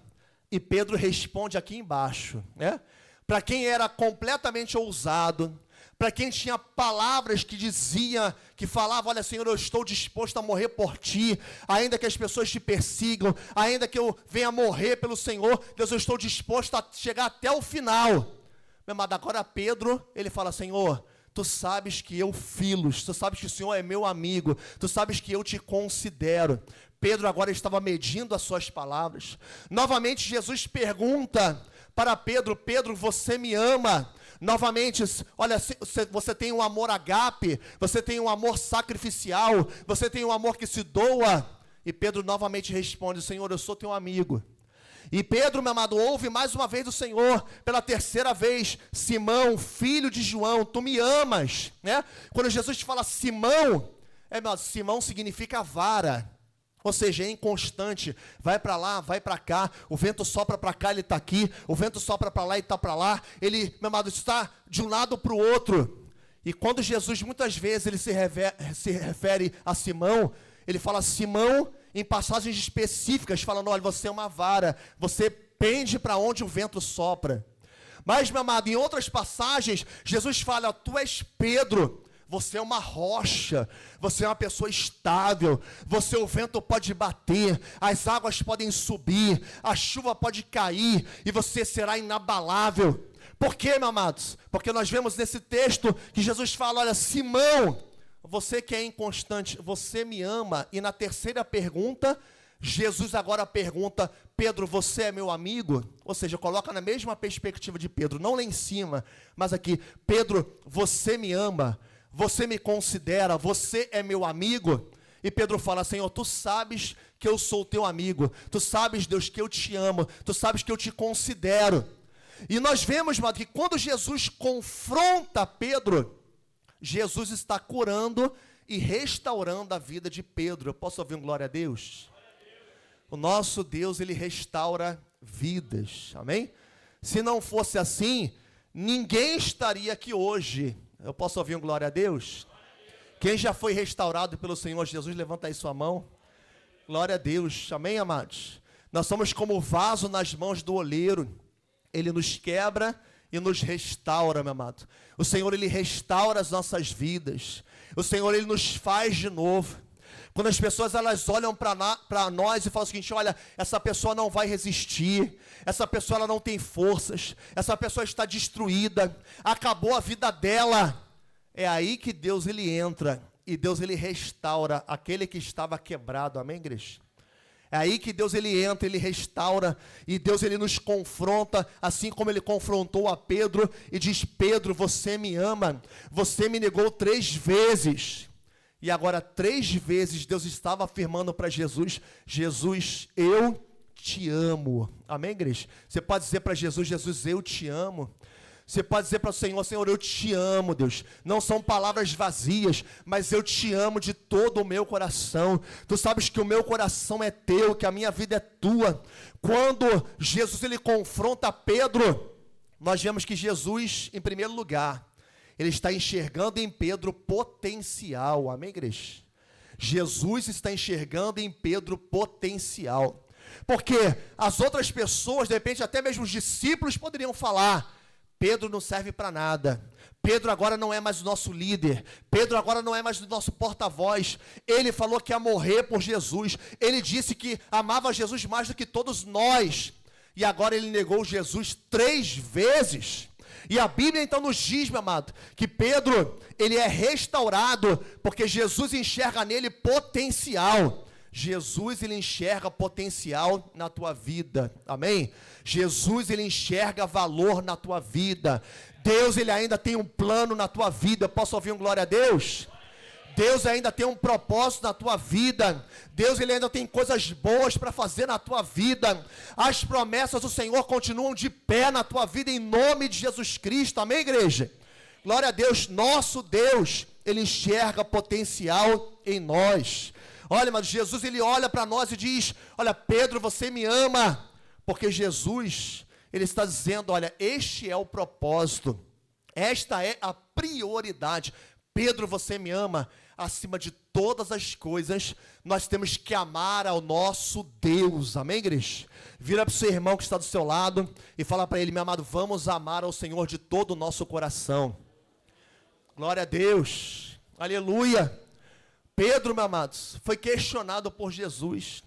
E Pedro responde aqui embaixo, né? Para quem era completamente ousado, para quem tinha palavras que dizia, que falava, olha Senhor, eu estou disposto a morrer por ti, ainda que as pessoas te persigam, ainda que eu venha morrer pelo Senhor, Deus, eu estou disposto a chegar até o final. Meu amado, agora Pedro, ele fala, Senhor, tu sabes que eu, filos, tu sabes que o Senhor é meu amigo, tu sabes que eu te considero. Pedro agora estava medindo as suas palavras. Novamente Jesus pergunta para Pedro, Pedro, você me ama? Novamente, olha, você tem um amor agape, você tem um amor sacrificial, você tem um amor que se doa. E Pedro novamente responde, Senhor, eu sou teu amigo. E Pedro, meu amado, ouve mais uma vez do Senhor, pela terceira vez, Simão, filho de João, tu me amas, né? Quando Jesus te fala Simão, Simão significa vara. Ou seja, é inconstante, vai para lá, vai para cá, o vento sopra para cá, ele está aqui, o vento sopra para lá e está para lá, ele, meu amado, está de um lado para o outro. E quando Jesus, muitas vezes, ele se refere a Simão, ele fala Simão em passagens específicas, falando, olha, você é uma vara, você pende para onde o vento sopra. Mas, meu amado, em outras passagens, Jesus fala, tu és Pedro, você é uma rocha, você é uma pessoa estável, o vento pode bater, as águas podem subir, a chuva pode cair e você será inabalável. Por quê, meus amados? Porque nós vemos nesse texto que Jesus fala, olha, Simão, você que é inconstante, você me ama? E na terceira pergunta, Jesus agora pergunta, Pedro, você é meu amigo? Ou seja, coloca na mesma perspectiva de Pedro, não lá em cima, mas aqui, Pedro, você me ama? Você me considera, você é meu amigo? E Pedro fala, Senhor, tu sabes que eu sou teu amigo, tu sabes, Deus, que eu te amo, tu sabes que eu te considero. E nós vemos, mano, que quando Jesus confronta Pedro, Jesus está curando e restaurando a vida de Pedro. Eu posso ouvir um glória a Deus? O nosso Deus, ele restaura vidas, amém? Se não fosse assim, ninguém estaria aqui hoje. Eu posso ouvir um glória a Deus? Quem já foi restaurado pelo Senhor Jesus, levanta aí sua mão. Glória a Deus, amém, amados? Nós somos como vaso nas mãos do oleiro. Ele nos quebra e nos restaura, meu amado. O Senhor, ele restaura as nossas vidas. O Senhor, ele nos faz de novo. Quando as pessoas elas olham para nós e falam o seguinte, olha, essa pessoa não vai resistir, essa pessoa ela não tem forças, essa pessoa está destruída, acabou a vida dela. É aí que Deus ele entra e Deus ele restaura aquele que estava quebrado, amém, igreja? É aí que Deus ele entra, ele restaura e Deus ele nos confronta, assim como ele confrontou a Pedro e diz, Pedro, você me ama, você me negou 3 vezes. E agora 3 vezes Deus estava afirmando para Jesus, Jesus, eu te amo. Amém, igreja? Você pode dizer para Jesus, Jesus, eu te amo. Você pode dizer para o Senhor, Senhor, eu te amo, Deus. Não são palavras vazias, mas eu te amo de todo o meu coração. Tu sabes que o meu coração é teu, que a minha vida é tua. Quando Jesus ele confronta Pedro, nós vemos que Jesus, em primeiro lugar, ele está enxergando em Pedro potencial, amém, igreja? Jesus está enxergando em Pedro potencial, porque as outras pessoas, de repente até mesmo os discípulos poderiam falar, Pedro não serve para nada, Pedro agora não é mais o nosso líder, Pedro agora não é mais o nosso porta-voz, ele falou que ia morrer por Jesus, ele disse que amava Jesus mais do que todos nós, e agora ele negou Jesus 3 vezes, e a Bíblia então nos diz, meu amado, que Pedro, ele é restaurado, porque Jesus enxerga nele potencial. Jesus, ele enxerga potencial na tua vida, amém? Jesus, ele enxerga valor na tua vida. Deus, ele ainda tem um plano na tua vida. Posso ouvir um glória a Deus? Deus ainda tem um propósito na tua vida. Deus, ele ainda tem coisas boas para fazer na tua vida. As promessas do Senhor continuam de pé na tua vida em nome de Jesus Cristo. Amém, igreja? Glória a Deus. Nosso Deus, ele enxerga potencial em nós. Olha, mas Jesus, ele olha para nós e diz, olha, Pedro, você me ama, porque Jesus, ele está dizendo, olha, este é o propósito, esta é a prioridade. Pedro, você me ama, acima de todas as coisas, nós temos que amar ao nosso Deus, amém, igreja? Vira para o seu irmão que está do seu lado e fala para ele, meu amado, vamos amar ao Senhor de todo o nosso coração. Glória a Deus, aleluia. Pedro, meus amados, foi questionado por Jesus.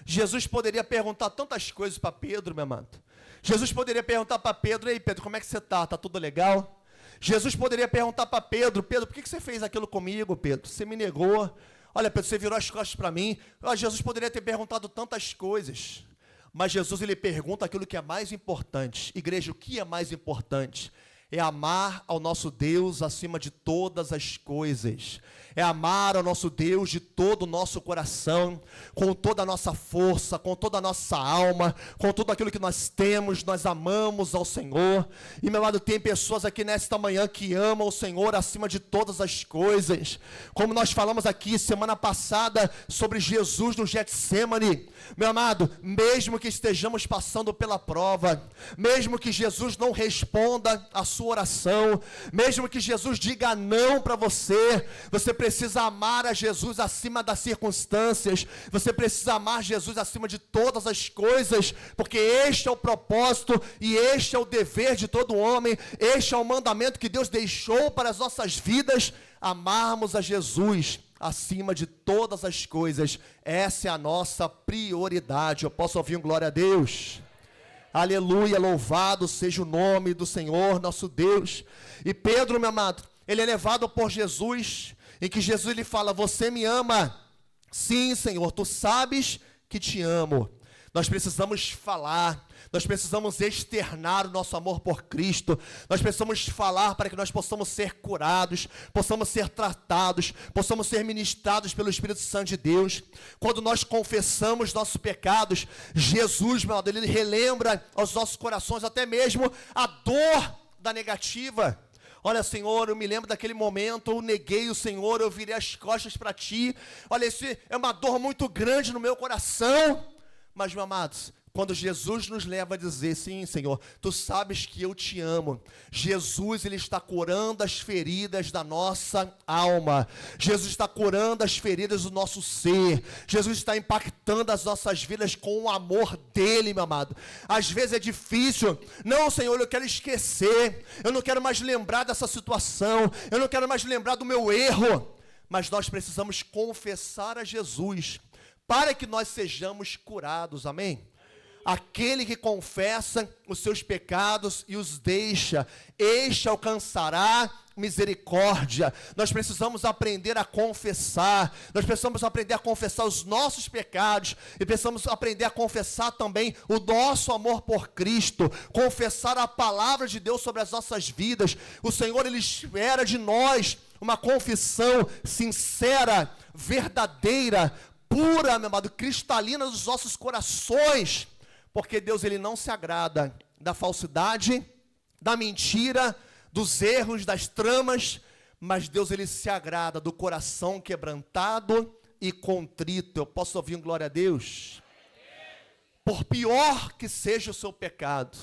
Jesus poderia perguntar tantas coisas para Pedro, meu amado. Jesus poderia perguntar para Pedro, ei Pedro, como é que você está? Está tudo legal? Jesus poderia perguntar para Pedro, Pedro, por que você fez aquilo comigo, Pedro? Você me negou. Olha, Pedro, você virou as costas para mim. Jesus poderia ter perguntado tantas coisas. Mas Jesus, ele pergunta aquilo que é mais importante. Igreja, o que é mais importante? É amar ao nosso Deus acima de todas as coisas. É amar ao nosso Deus de todo o nosso coração, com toda a nossa força, com toda a nossa alma, com tudo aquilo que nós temos, nós amamos ao Senhor. E, meu amado, tem pessoas aqui nesta manhã que amam o Senhor acima de todas as coisas. Como nós falamos aqui semana passada sobre Jesus no Getsemane. Meu amado, mesmo que estejamos passando pela prova, mesmo que Jesus não responda a sua oração, mesmo que Jesus diga não para você, você precisa amar a Jesus acima das circunstâncias, você precisa amar Jesus acima de todas as coisas, porque este é o propósito e este é o dever de todo homem, este é o mandamento que Deus deixou para as nossas vidas, amarmos a Jesus acima de todas as coisas. Essa é a nossa prioridade. Eu posso ouvir um glória a Deus? Aleluia, louvado seja o nome do Senhor, nosso Deus. E Pedro, meu amado, ele é levado por Jesus, em que Jesus lhe fala, você me ama? Sim, Senhor, tu sabes que te amo. Nós precisamos falar, nós precisamos externar o nosso amor por Cristo, nós precisamos falar para que nós possamos ser curados, possamos ser tratados, possamos ser ministrados pelo Espírito Santo de Deus. Quando nós confessamos nossos pecados, Jesus, meu amado, ele relembra aos nossos corações até mesmo a dor da negativa. Olha, Senhor, eu me lembro daquele momento, eu neguei o Senhor, eu virei as costas para Ti. Olha, isso é uma dor muito grande no meu coração. Mas, meus amados, quando Jesus nos leva a dizer, sim, Senhor, Tu sabes que eu te amo. Jesus, Ele está curando as feridas da nossa alma. Jesus está curando as feridas do nosso ser. Jesus está impactando as nossas vidas com o amor dEle, meu amado. Às vezes é difícil. Não, Senhor, eu quero esquecer. Eu não quero mais lembrar dessa situação. Eu não quero mais lembrar do meu erro. Mas nós precisamos confessar a Jesus para que nós sejamos curados, amém? Aquele que confessa os seus pecados e os deixa, este alcançará misericórdia. Nós precisamos aprender a confessar, nós precisamos aprender a confessar os nossos pecados, e precisamos aprender a confessar também o nosso amor por Cristo, confessar a palavra de Deus sobre as nossas vidas. O Senhor, Ele espera de nós uma confissão sincera, verdadeira, pura, meu amado, cristalina dos nossos corações, porque Deus, Ele não se agrada da falsidade, da mentira, dos erros, das tramas, mas Deus, Ele se agrada do coração quebrantado e contrito. Eu posso ouvir um glória a Deus? Por pior que seja o seu pecado,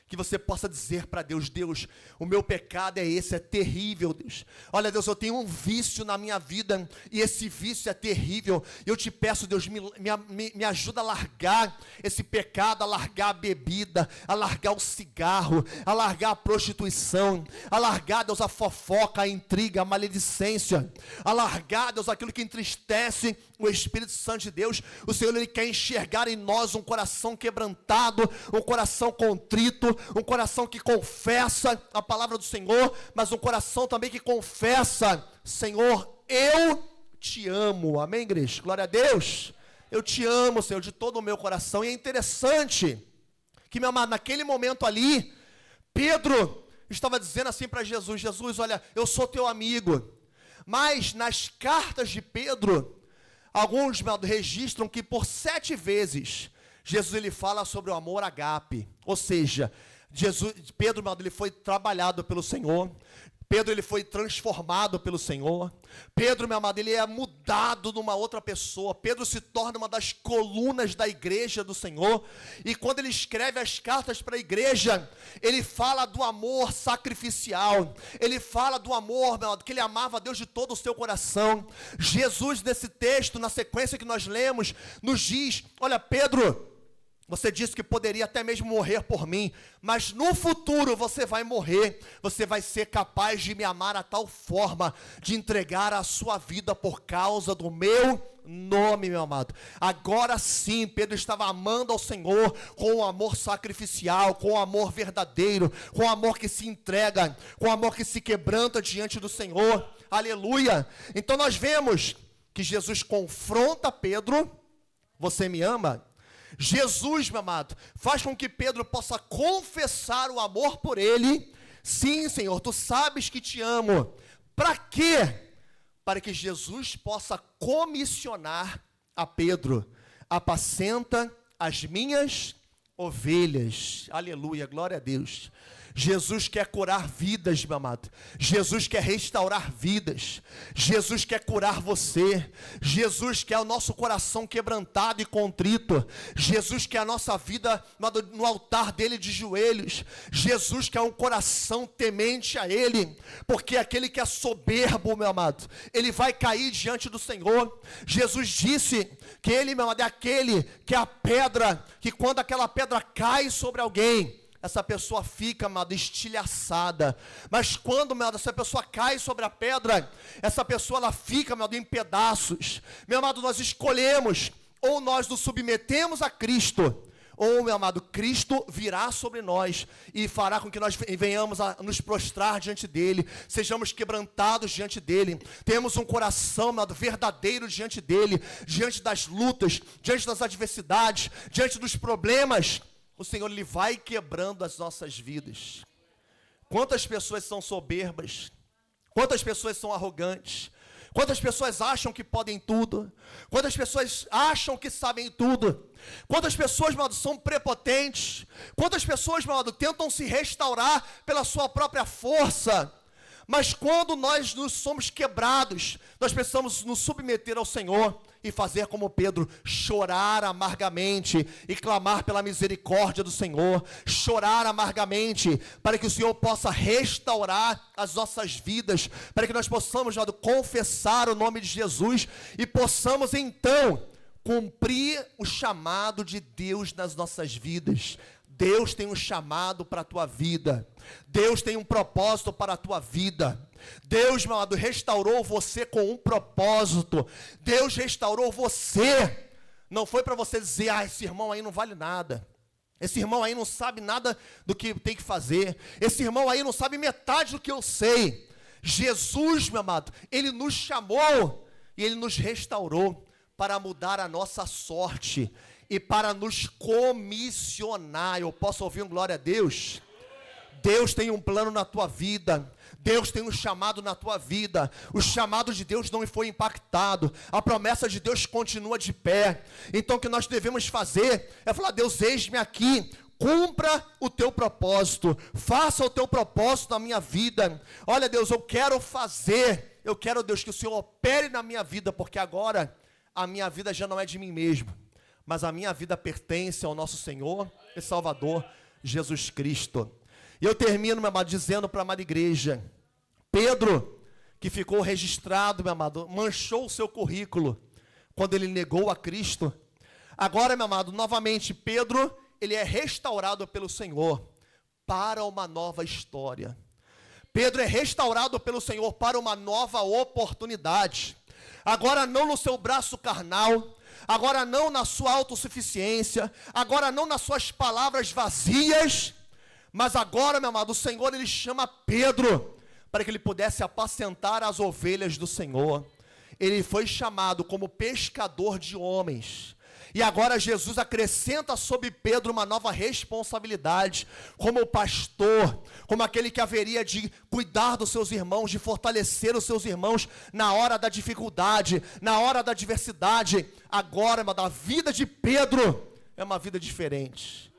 que você possa dizer para Deus, Deus, o meu pecado é esse, é terrível, Deus. Olha, Deus, eu tenho um vício na minha vida, e esse vício é terrível. Eu te peço, Deus, me ajuda a largar esse pecado, a largar a bebida, a largar o cigarro, a largar a prostituição, a largar, Deus, a fofoca, a intriga, a maledicência, a largar, Deus, aquilo que entristece o Espírito Santo de Deus. O Senhor, Ele quer enxergar em nós um coração quebrantado, um coração contrito, um coração que confessa a palavra do Senhor, mas um coração também que confessa, Senhor, eu te amo. Amém, igreja? Glória a Deus. Eu te amo, Senhor, de todo o meu coração. E é interessante que, meu amado, naquele momento ali, Pedro estava dizendo assim para Jesus, Jesus, olha, eu sou teu amigo. Mas nas cartas de Pedro, alguns, meu amado, registram que por 7 vezes Jesus, ele fala sobre o amor ágape, ou seja, Pedro, meu amado, ele foi trabalhado pelo Senhor. Pedro, ele foi transformado pelo Senhor. Pedro, meu amado, ele é mudado numa outra pessoa. Pedro se torna uma das colunas da igreja do Senhor. E quando ele escreve as cartas para a igreja, ele fala do amor sacrificial. Ele fala do amor, meu amado, que ele amava a Deus de todo o seu coração. Jesus, nesse texto, na sequência que nós lemos, nos diz: olha, Pedro, você disse que poderia até mesmo morrer por mim, mas no futuro você vai morrer, você vai ser capaz de me amar a tal forma, de entregar a sua vida por causa do meu nome, meu amado. Agora sim, Pedro estava amando ao Senhor com um amor sacrificial, com um amor verdadeiro, com um amor que se entrega, com um amor que se quebranta diante do Senhor. Aleluia! Então nós vemos que Jesus confronta Pedro: você me ama? Jesus, meu amado, faz com que Pedro possa confessar o amor por ele. Sim, Senhor, tu sabes que te amo. Para quê? Para que Jesus possa comissionar a Pedro: apacenta as minhas ovelhas. Aleluia, glória a Deus. Jesus quer curar vidas, meu amado. Jesus quer restaurar vidas. Jesus quer curar você. Jesus quer o nosso coração quebrantado e contrito. Jesus quer a nossa vida no altar dele de joelhos. Jesus quer um coração temente a ele, porque aquele que é soberbo, meu amado, ele vai cair diante do Senhor. Jesus disse que ele, meu amado, é aquele que é a pedra, que quando aquela pedra cai sobre alguém, essa pessoa fica, amado, estilhaçada. Mas quando, meu amado, essa pessoa cai sobre a pedra, essa pessoa, ela fica, meu amado, em pedaços. Meu amado, nós escolhemos: ou nós nos submetemos a Cristo, ou, meu amado, Cristo virá sobre nós e fará com que nós venhamos a nos prostrar diante dele, sejamos quebrantados diante dele, temos um coração, meu amado, verdadeiro diante dele, diante das lutas, diante das adversidades, diante dos problemas. O Senhor, ele vai quebrando as nossas vidas. Quantas pessoas são soberbas? Quantas pessoas são arrogantes? Quantas pessoas acham que podem tudo? Quantas pessoas acham que sabem tudo? Quantas pessoas, meu amado, são prepotentes? Quantas pessoas, meu amado, tentam se restaurar pela sua própria força? Mas quando nós nos somos quebrados, nós precisamos nos submeter ao Senhor e fazer como Pedro: chorar amargamente e clamar pela misericórdia do Senhor, chorar amargamente, para que o Senhor possa restaurar as nossas vidas, para que nós possamos, já, confessar o nome de Jesus e possamos então cumprir o chamado de Deus nas nossas vidas. Deus tem um chamado para a tua vida. Deus tem um propósito para a tua vida. Deus, meu amado, restaurou você com um propósito. Deus restaurou você. Não foi para você dizer: esse irmão aí não vale nada. Esse irmão aí não sabe nada do que tem que fazer. Esse irmão aí não sabe metade do que eu sei. Jesus, meu amado, ele nos chamou e ele nos restaurou para mudar a nossa sorte e para nos comissionar. Eu posso ouvir um glória a Deus? Deus tem um plano na tua vida. Deus tem um chamado na tua vida. O chamado de Deus não foi impactado. A promessa de Deus continua de pé. Então o que nós devemos fazer é falar: Deus, eis-me aqui. Cumpra o teu propósito. Faça o teu propósito na minha vida. Olha, Deus, eu quero fazer. Eu quero, Deus, que o Senhor opere na minha vida, porque agora a minha vida já não é de mim mesmo, mas a minha vida pertence ao nosso Senhor e Salvador Jesus Cristo. E eu termino, meu amado, dizendo para a amada igreja: Pedro, que ficou registrado, meu amado, manchou o seu currículo quando ele negou a Cristo. Agora, meu amado, novamente, Pedro, ele é restaurado pelo Senhor para uma nova história. Pedro é restaurado pelo Senhor para uma nova oportunidade. Agora não no seu braço carnal, agora não na sua autossuficiência, agora não nas suas palavras vazias, mas agora, meu amado, o Senhor, ele chama Pedro para que ele pudesse apacentar as ovelhas do Senhor. Ele foi chamado como pescador de homens. E agora Jesus acrescenta sobre Pedro uma nova responsabilidade, como pastor, como aquele que haveria de cuidar dos seus irmãos, de fortalecer os seus irmãos na hora da dificuldade, na hora da adversidade. Agora, meu amado, a vida de Pedro é uma vida diferente.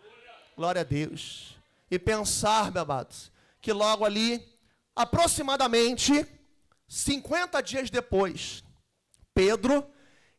Glória a Deus. E pensar, meu amado, que logo ali, Aproximadamente 50 dias depois, Pedro,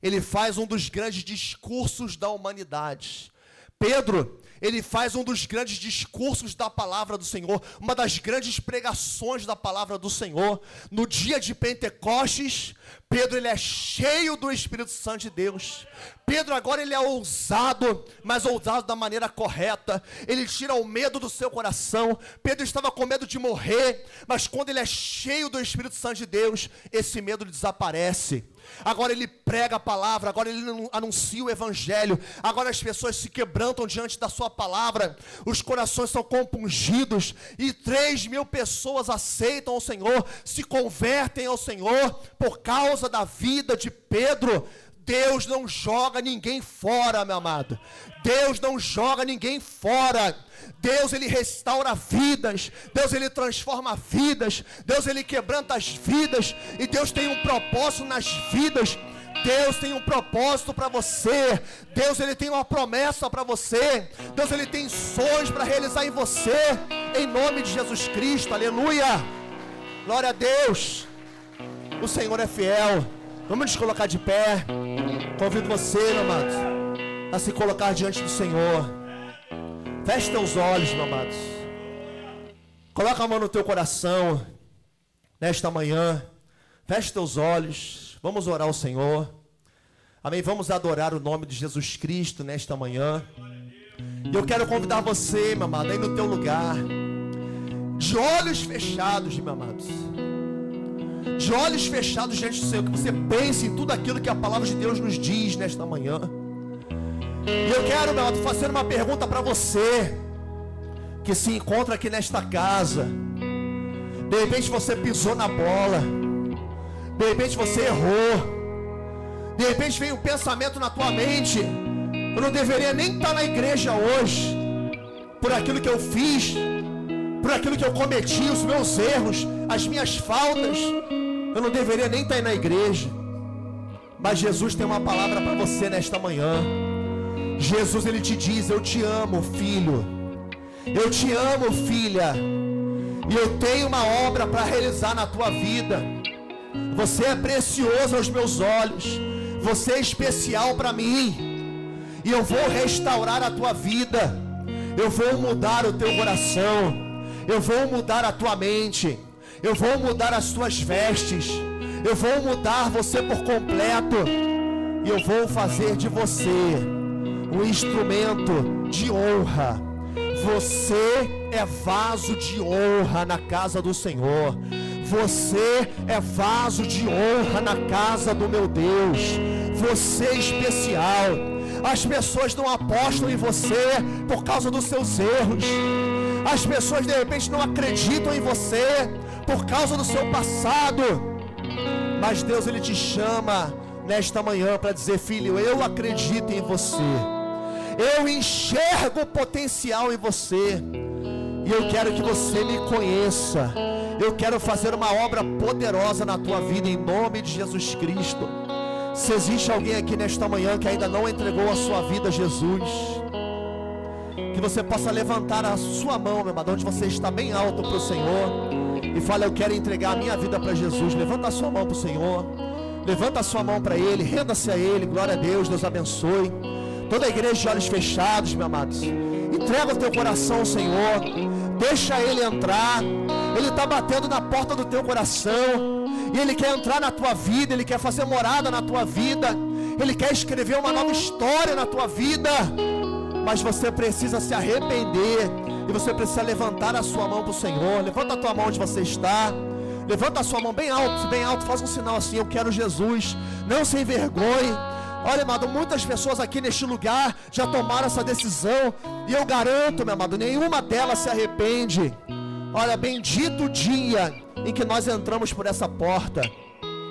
ele faz um dos grandes discursos da humanidade. Pedro, ele faz um dos grandes discursos da palavra do Senhor, uma das grandes pregações da palavra do Senhor. No dia de Pentecostes, Pedro, ele é cheio do Espírito Santo de Deus. Pedro agora ele é ousado, mas ousado da maneira correta. Ele tira o medo do seu coração. Pedro estava com medo de morrer, mas quando ele é cheio do Espírito Santo de Deus, esse medo desaparece. Agora ele prega a palavra, agora ele anuncia o evangelho, agora as pessoas se quebrantam diante da sua palavra, os corações são compungidos, e 3.000 pessoas aceitam o Senhor, se convertem ao Senhor, por causa da vida de Pedro. Deus não joga ninguém fora, meu amado. Deus não joga ninguém fora. Deus, ele restaura vidas. Deus, ele transforma vidas. Deus, ele quebranta as vidas. E Deus tem um propósito nas vidas. Deus tem um propósito para você. Deus, ele tem uma promessa para você. Deus, ele tem sonhos para realizar em você. Em nome de Jesus Cristo, aleluia. Glória a Deus. O Senhor é fiel. Vamos nos colocar de pé. Convido você, meu amado, a se colocar diante do Senhor. Feche teus olhos, meu amado. Coloca a mão no teu coração nesta manhã. Feche teus olhos. Vamos orar ao Senhor. Amém. Vamos adorar o nome de Jesus Cristo nesta manhã. E eu quero convidar você, meu amado, aí no teu lugar, de olhos fechados, meu amado, de olhos fechados diante do Senhor, que você pense em tudo aquilo que a palavra de Deus nos diz nesta manhã. E eu quero, meu amado, fazer uma pergunta para você que se encontra aqui nesta casa. De repente você pisou na bola, de repente você errou, de repente veio um pensamento na tua mente: eu não deveria nem estar na igreja hoje, por aquilo que eu fiz, por aquilo que eu cometi, os meus erros, as minhas faltas. Eu não deveria nem estar aí na igreja. Mas Jesus tem uma palavra para você nesta manhã. Jesus, ele te diz: eu te amo, filho. Eu te amo, filha. E eu tenho uma obra para realizar na tua vida. Você é precioso aos meus olhos. Você é especial para mim. E eu vou restaurar a tua vida. Eu vou mudar o teu coração. Eu vou mudar a tua mente. Eu vou mudar as tuas vestes. Eu vou mudar você por completo. E eu vou fazer de você um instrumento de honra. Você é vaso de honra na casa do Senhor. Você é vaso de honra na casa do meu Deus. Você é especial. As pessoas não apostam em você por causa dos seus erros. As pessoas de repente não acreditam em você por causa do seu passado. Mas Deus, ele te chama nesta manhã para dizer: filho, eu acredito em você. Eu enxergo o potencial em você. E eu quero que você me conheça. Eu quero fazer uma obra poderosa na tua vida, em nome de Jesus Cristo. Se existe alguém aqui nesta manhã que ainda não entregou a sua vida a Jesus, que você possa levantar a sua mão, meu amado, onde você está, bem alto para o Senhor, e fala: eu quero entregar a minha vida para Jesus. Levanta a sua mão para o Senhor. Levanta a sua mão para Ele. Renda-se a Ele. Glória a Deus. Deus abençoe. Toda a igreja de olhos fechados, meus amados. Entrega o teu coração ao Senhor. Deixa Ele entrar. Ele está batendo na porta do teu coração. E Ele quer entrar na tua vida. Ele quer fazer morada na tua vida. Ele quer escrever uma nova história na tua vida. Mas você precisa se arrepender. E você precisa levantar a sua mão para o Senhor. Levanta a tua mão onde você está. Levanta a sua mão bem alto, faz um sinal assim: eu quero Jesus. Não se envergonhe. Olha, amado, muitas pessoas aqui neste lugar já tomaram essa decisão. E eu garanto, meu amado, nenhuma delas se arrepende. Olha, bendito o dia em que nós entramos por essa porta.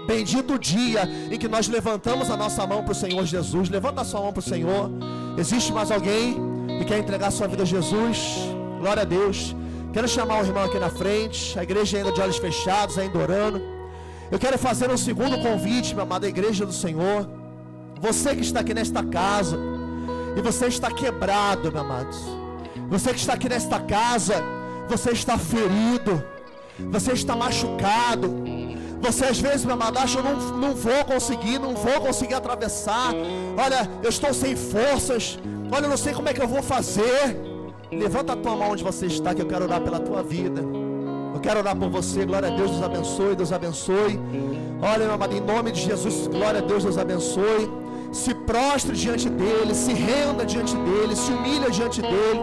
Bendito o dia em que nós levantamos a nossa mão para o Senhor Jesus. Levanta a sua mão para o Senhor. Existe mais alguém que quer entregar sua vida a Jesus? Glória a Deus. Quero chamar o irmão aqui na frente. A igreja ainda de olhos fechados, ainda orando. Eu quero fazer um segundo convite, meu amado, à igreja do Senhor. Você que está aqui nesta casa e você está quebrado, meu amado. Você que está aqui nesta casa, você está ferido. Você está machucado. Você às vezes, meu amado, acha: eu não vou conseguir atravessar. Olha, eu estou sem forças. Olha, eu não sei como é que eu vou fazer. Levanta a tua mão onde você está, que eu quero orar pela tua vida. Eu quero orar por você. Glória a Deus, Deus abençoe, Deus abençoe. Olha, meu amado, em nome de Jesus, glória a Deus, Deus abençoe. Se prostre diante dele, se renda diante dele, se humilha diante dele.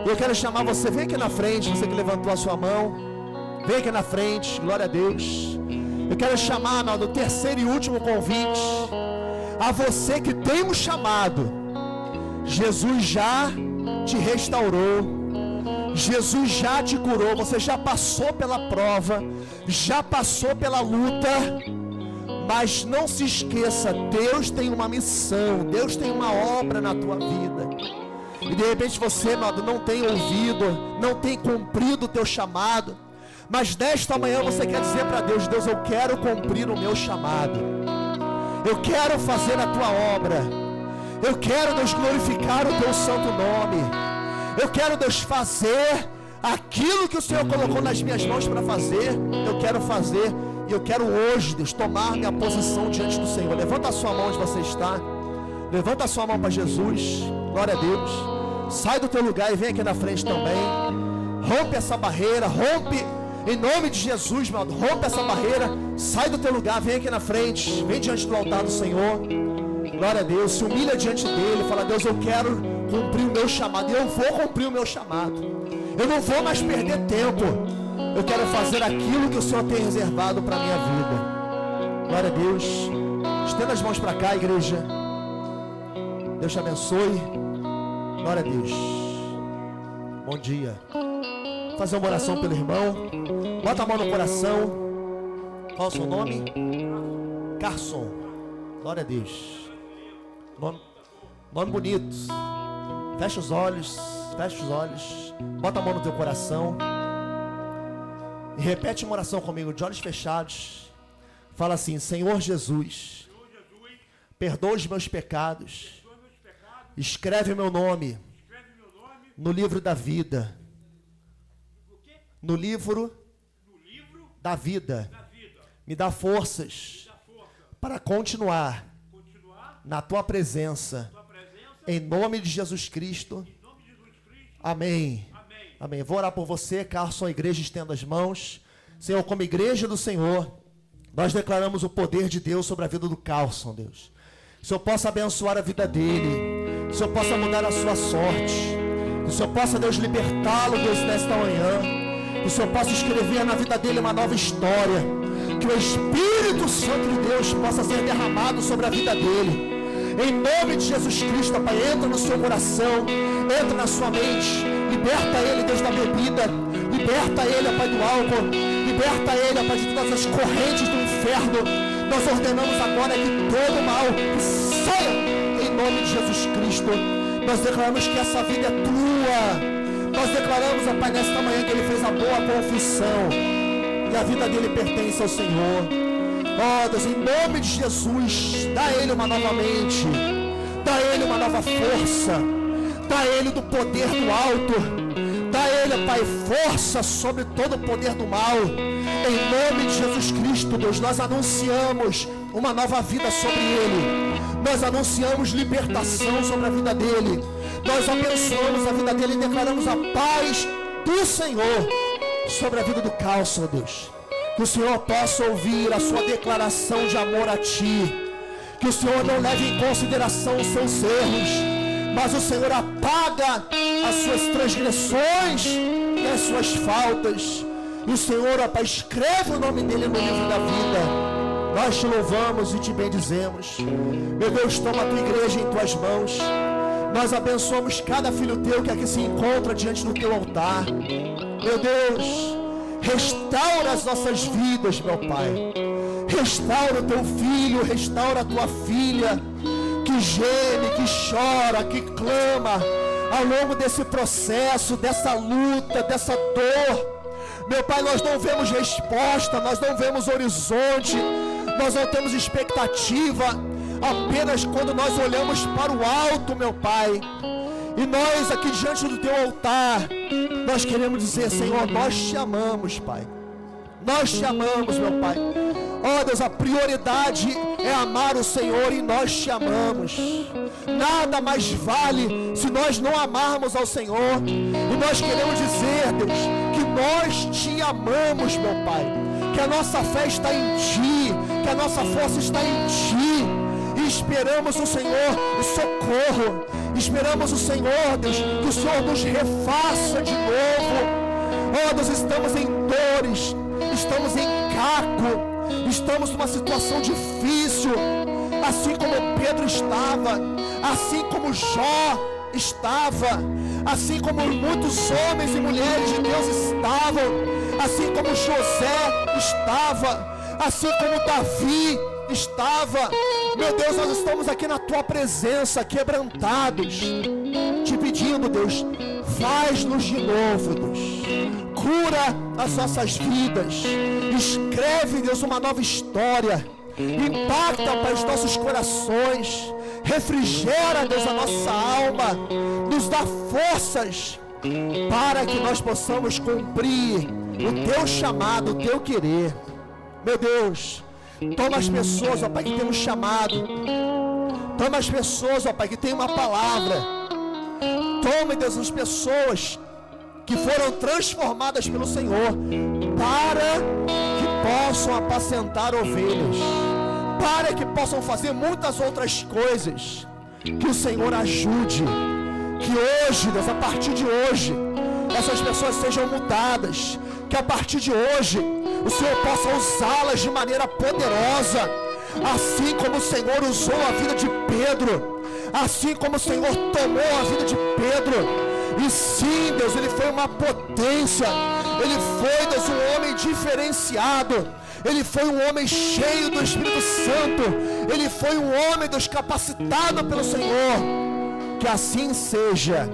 Eu quero chamar você, vem aqui na frente, você que levantou a sua mão. Vem aqui na frente, glória a Deus. Eu quero chamar, meu, do terceiro e último convite. A você que tem um chamado. Jesus já te restaurou. Jesus já te curou. Você já passou pela prova, já passou pela luta. Mas não se esqueça, Deus tem uma missão, Deus tem uma obra na tua vida. E de repente você, amado, não tem ouvido, não tem cumprido o teu chamado. Mas nesta manhã você quer dizer para Deus: Deus, eu quero cumprir o meu chamado. Eu quero fazer a tua obra. Eu quero, Deus, glorificar o teu santo nome. Eu quero, Deus, fazer aquilo que o Senhor colocou nas minhas mãos para fazer. Eu quero fazer. E eu quero hoje, Deus, tomar minha posição diante do Senhor. Levanta a sua mão onde você está. Levanta a sua mão para Jesus. Glória a Deus. Sai do teu lugar e vem aqui na frente também. Rompe essa barreira. Rompe, em nome de Jesus, meu Deus. Rompe essa barreira. Sai do teu lugar, vem aqui na frente. Vem diante do altar do Senhor. Glória a Deus. Se humilha diante dele. Fala: Deus, eu quero cumprir o meu chamado. E eu vou cumprir o meu chamado. Eu não vou mais perder tempo. Eu quero fazer aquilo que o Senhor tem reservado para a minha vida. Glória a Deus. Estenda as mãos para cá, igreja. Deus te abençoe. Glória a Deus. Bom dia. Vou fazer uma oração pelo irmão. Bota a mão no coração. Qual é o seu nome? Carson. Glória a Deus. Nome bonito. Fecha os olhos. Fecha os olhos. Bota a mão no teu coração. E repete uma oração comigo, de olhos fechados. Fala assim: Senhor Jesus, perdoa os meus pecados. Escreve meu nome no livro da vida. No livro da vida. Me dá forças para continuar na tua presença. Em nome de Jesus Cristo. Amém. Amém. Vou orar por você, Carson, a igreja, estenda as mãos. Senhor, como igreja do Senhor, nós declaramos o poder de Deus sobre a vida do Carson, Deus. Que o Senhor possa abençoar a vida dele. Que o Senhor possa mudar a sua sorte. Que o Senhor possa, Deus, libertá-lo, Deus, nesta manhã. Que o Senhor possa escrever na vida dele uma nova história. Que o Espírito Santo de Deus possa ser derramado sobre a vida dele. Em nome de Jesus Cristo, Pai, entra no seu coração, entra na sua mente, liberta ele, Deus, da bebida, liberta ele, Pai, do álcool, liberta ele, Pai, de todas as correntes do inferno. Nós ordenamos agora que todo mal saia, em nome de Jesus Cristo. Nós declaramos que essa vida é tua. Nós declaramos, Pai, nesta manhã que ele fez a boa confissão e a vida dele pertence ao Senhor. Ó Deus, em nome de Jesus, dá a ele uma nova mente, dá a ele uma nova força, dá a ele do poder do alto, dá a ele, Pai, força sobre todo o poder do mal. Em nome de Jesus Cristo, Deus, nós anunciamos uma nova vida sobre ele, nós anunciamos libertação sobre a vida dele, nós abençoamos a vida dele e declaramos a paz do Senhor sobre a vida do Carson, Deus. Que o Senhor possa ouvir a sua declaração de amor a Ti. Que o Senhor não leve em consideração os seus erros, mas o Senhor apaga as suas transgressões e as suas faltas. E o Senhor, ó Pai, escreve o nome dele no livro da vida. Nós te louvamos e te bendizemos. Meu Deus, toma a Tua igreja em Tuas mãos. Nós abençoamos cada filho Teu que aqui se encontra diante do Teu altar. Meu Deus, restaura as nossas vidas, meu Pai. Restaura o teu filho, restaura a tua filha, que geme, que chora, que clama ao longo desse processo, dessa luta, dessa dor. Meu Pai, nós não vemos resposta, nós não vemos horizonte, nós não temos expectativa, apenas quando nós olhamos para o alto, meu Pai. E nós aqui diante do teu altar, nós queremos dizer: Senhor, nós te amamos, Pai. Nós te amamos, meu Pai. Ó Deus, a prioridade é amar o Senhor e nós te amamos. Nada mais vale se nós não amarmos ao Senhor. E nós queremos dizer, Deus, que nós te amamos, meu Pai. Que a nossa fé está em Ti, que a nossa força está em Ti. E esperamos o Senhor o socorro. Esperamos o Senhor, Deus, que o Senhor nos refaça de novo. Ó Deus, estamos em dores, estamos em caco, estamos numa situação difícil, assim como Pedro estava, assim como Jó estava, assim como muitos homens e mulheres de Deus estavam, assim como José estava, assim como Davi estava. Meu Deus, nós estamos aqui na Tua presença, quebrantados, te pedindo, Deus, faz-nos de novo, Deus. Cura as nossas vidas. Escreve, Deus, uma nova história. Impacta para os nossos corações. Refrigera, Deus, a nossa alma. Nos dá forças para que nós possamos cumprir o Teu chamado, o Teu querer. Meu Deus, toma as pessoas, ó Pai, que temos chamado. Toma as pessoas, ó Pai, que tem uma palavra. Tome, Deus, as pessoas que foram transformadas pelo Senhor para que possam apacentar ovelhas, para que possam fazer muitas outras coisas. Que o Senhor ajude, que hoje, Deus, a partir de hoje, essas pessoas sejam mudadas, que a partir de hoje o Senhor possa usá-las de maneira poderosa, assim como o Senhor usou a vida de Pedro, assim como o Senhor tomou a vida de Pedro. E sim, Deus, ele foi uma potência, ele foi, Deus, um homem diferenciado, ele foi um homem cheio do Espírito Santo, ele foi um homem, Deus, capacitado pelo Senhor. Que assim seja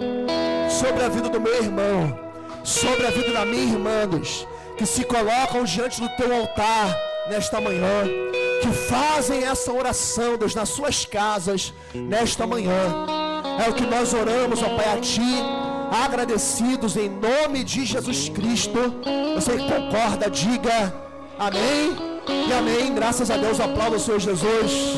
sobre a vida do meu irmão, sobre a vida da minha irmã, Deus, que se colocam diante do Teu altar nesta manhã, que fazem essa oração, Deus, nas suas casas nesta manhã. É o que nós oramos, ó Pai, a Ti, agradecidos em nome de Jesus Cristo. Você que concorda, diga amém e amém. Graças a Deus, aplauda o Senhor Jesus.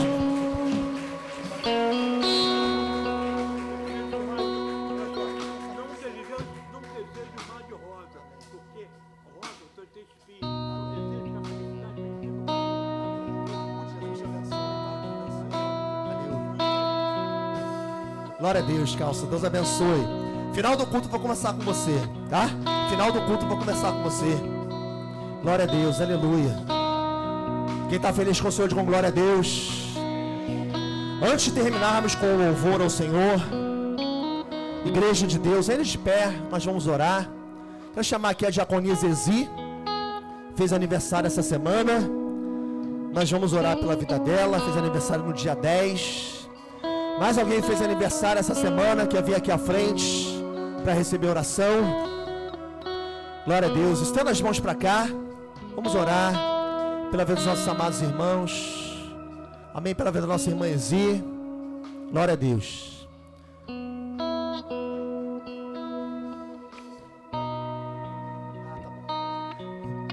Glória a Deus, Calça. Deus abençoe. Final do culto vou começar com você, tá? Final do culto vou começar com você. Glória a Deus, aleluia. Quem está feliz com o Senhor, diga com glória a Deus. Antes de terminarmos com o louvor ao Senhor, igreja de Deus, ainda de pé, nós vamos orar. Quero chamar aqui a diaconia Zezi, fez aniversário essa semana. Nós vamos orar pela vida dela, fez aniversário no dia 10. Mais alguém fez aniversário essa semana, quer vir aqui à frente para receber oração? Glória a Deus. Estenda as mãos para cá. Vamos orar pela vida dos nossos amados irmãos. Amém. Pela vida da nossa irmã Ezi. Glória a Deus.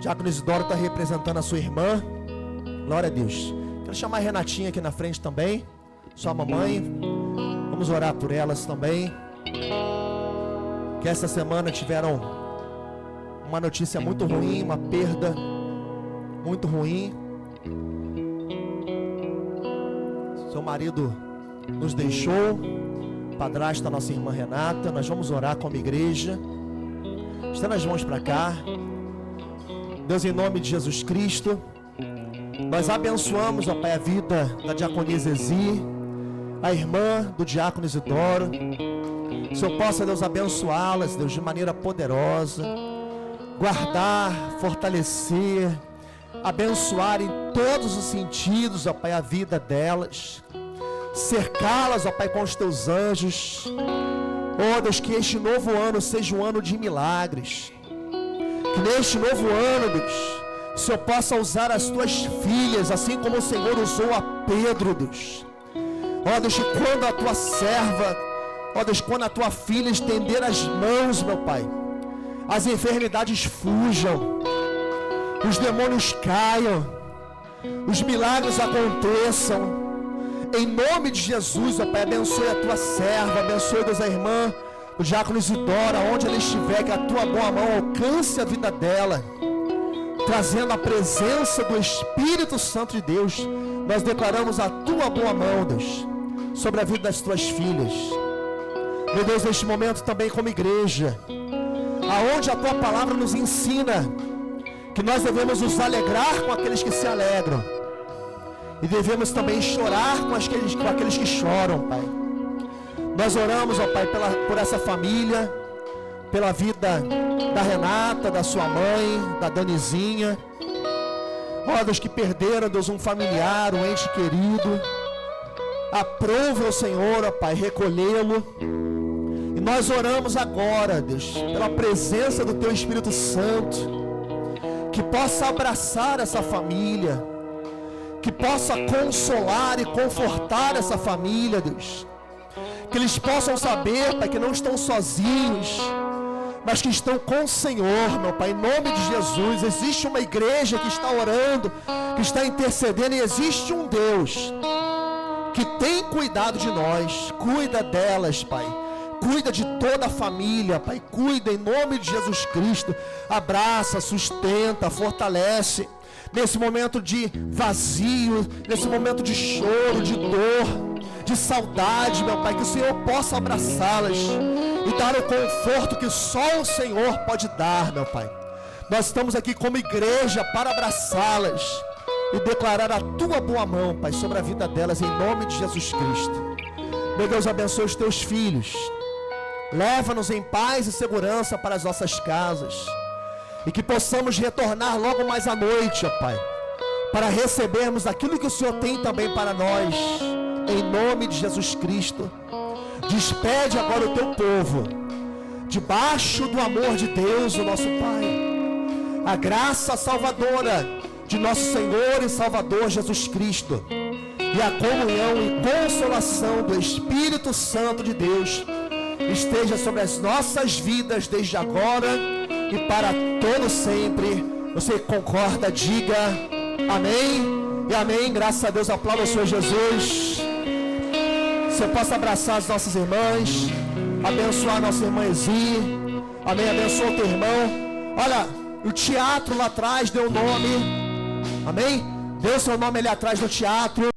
Diácono Isidoro está representando a sua irmã. Glória a Deus. Quero chamar a Renatinha aqui na frente também. Sua mamãe, vamos orar por elas também, que essa semana tiveram uma notícia muito ruim, uma perda muito ruim. Seu marido nos deixou, padrasto da nossa irmã Renata. Nós vamos orar como igreja. Estenda as mãos para cá. Deus, em nome de Jesus Cristo, nós abençoamos, ó Pai, a vida da diaconia Zezi, a irmã do diácono Isidoro. Que o Senhor possa, Deus, abençoá-las, Deus, de maneira poderosa, guardar, fortalecer, abençoar em todos os sentidos, ó Pai, a vida delas, cercá-las, ó Pai, com os Teus anjos. Ó Deus, que este novo ano seja um ano de milagres, que neste novo ano, Deus, o Senhor possa usar as Tuas filhas, assim como o Senhor usou a Pedro, Deus. Ó Deus, que quando a Tua serva, ó Deus, quando a Tua filha estender as mãos, meu Pai, as enfermidades fujam. os demônios caiam, os milagres aconteçam. Em nome de Jesus, ó Pai, abençoe a tua serva, abençoe, Deus, a irmã, o diácono Isidora, onde ela estiver, que a tua boa mão alcance a vida dela, trazendo a presença do Espírito Santo de Deus. Nós declaramos a tua boa mão, Deus, sobre a vida das tuas filhas. Meu Deus, neste momento também como igreja, aonde a tua palavra nos ensina que nós devemos nos alegrar com aqueles que se alegram e devemos também chorar com aqueles que choram, Pai. Nós oramos, ó Pai, por essa família, pela vida da Renata, da sua mãe, da Danizinha. Ó Deus, que perderam, Deus, um familiar, um ente querido. Aprove ao Senhor, ó Pai, recolhê-lo. E nós oramos agora, Deus, pela presença do Teu Espírito Santo, que possa abraçar essa família, que possa consolar e confortar essa família, Deus. Que eles possam saber, Pai, que não estão sozinhos, mas que estão com o Senhor, meu Pai, em nome de Jesus. Existe uma igreja que está orando, que está intercedendo, e existe um Deus que tem cuidado de nós. Cuida delas, Pai. Cuida de toda a família, Pai. Cuida em nome de Jesus Cristo. Abraça, sustenta, fortalece. Nesse momento de vazio, nesse momento de choro, de dor, de saudade, meu Pai, que o Senhor possa abraçá-las e dar o conforto que só o Senhor pode dar, meu Pai. Nós estamos aqui como igreja para abraçá-las e declarar a tua boa mão, Pai, sobre a vida delas, em nome de Jesus Cristo. Meu Deus, abençoe os teus filhos. Leva-nos em paz e segurança para as nossas casas, e que possamos retornar logo mais à noite, ó Pai, para recebermos aquilo que o Senhor tem também para nós, em nome de Jesus Cristo. Despede agora o teu povo, debaixo do amor de Deus, o nosso Pai, a graça salvadora de nosso Senhor e Salvador Jesus Cristo, e a comunhão e consolação do Espírito Santo de Deus esteja sobre as nossas vidas desde agora e para todo sempre. Você concorda? Diga amém e amém. Graças a Deus, aplauda o Senhor Jesus. Você possa abraçar as nossas irmãs, abençoar a nossa irmã Ezi. Amém. Abençoa o teu irmão. Olha, o teatro lá atrás deu nome. Amém. Deu seu nome ali atrás no teatro.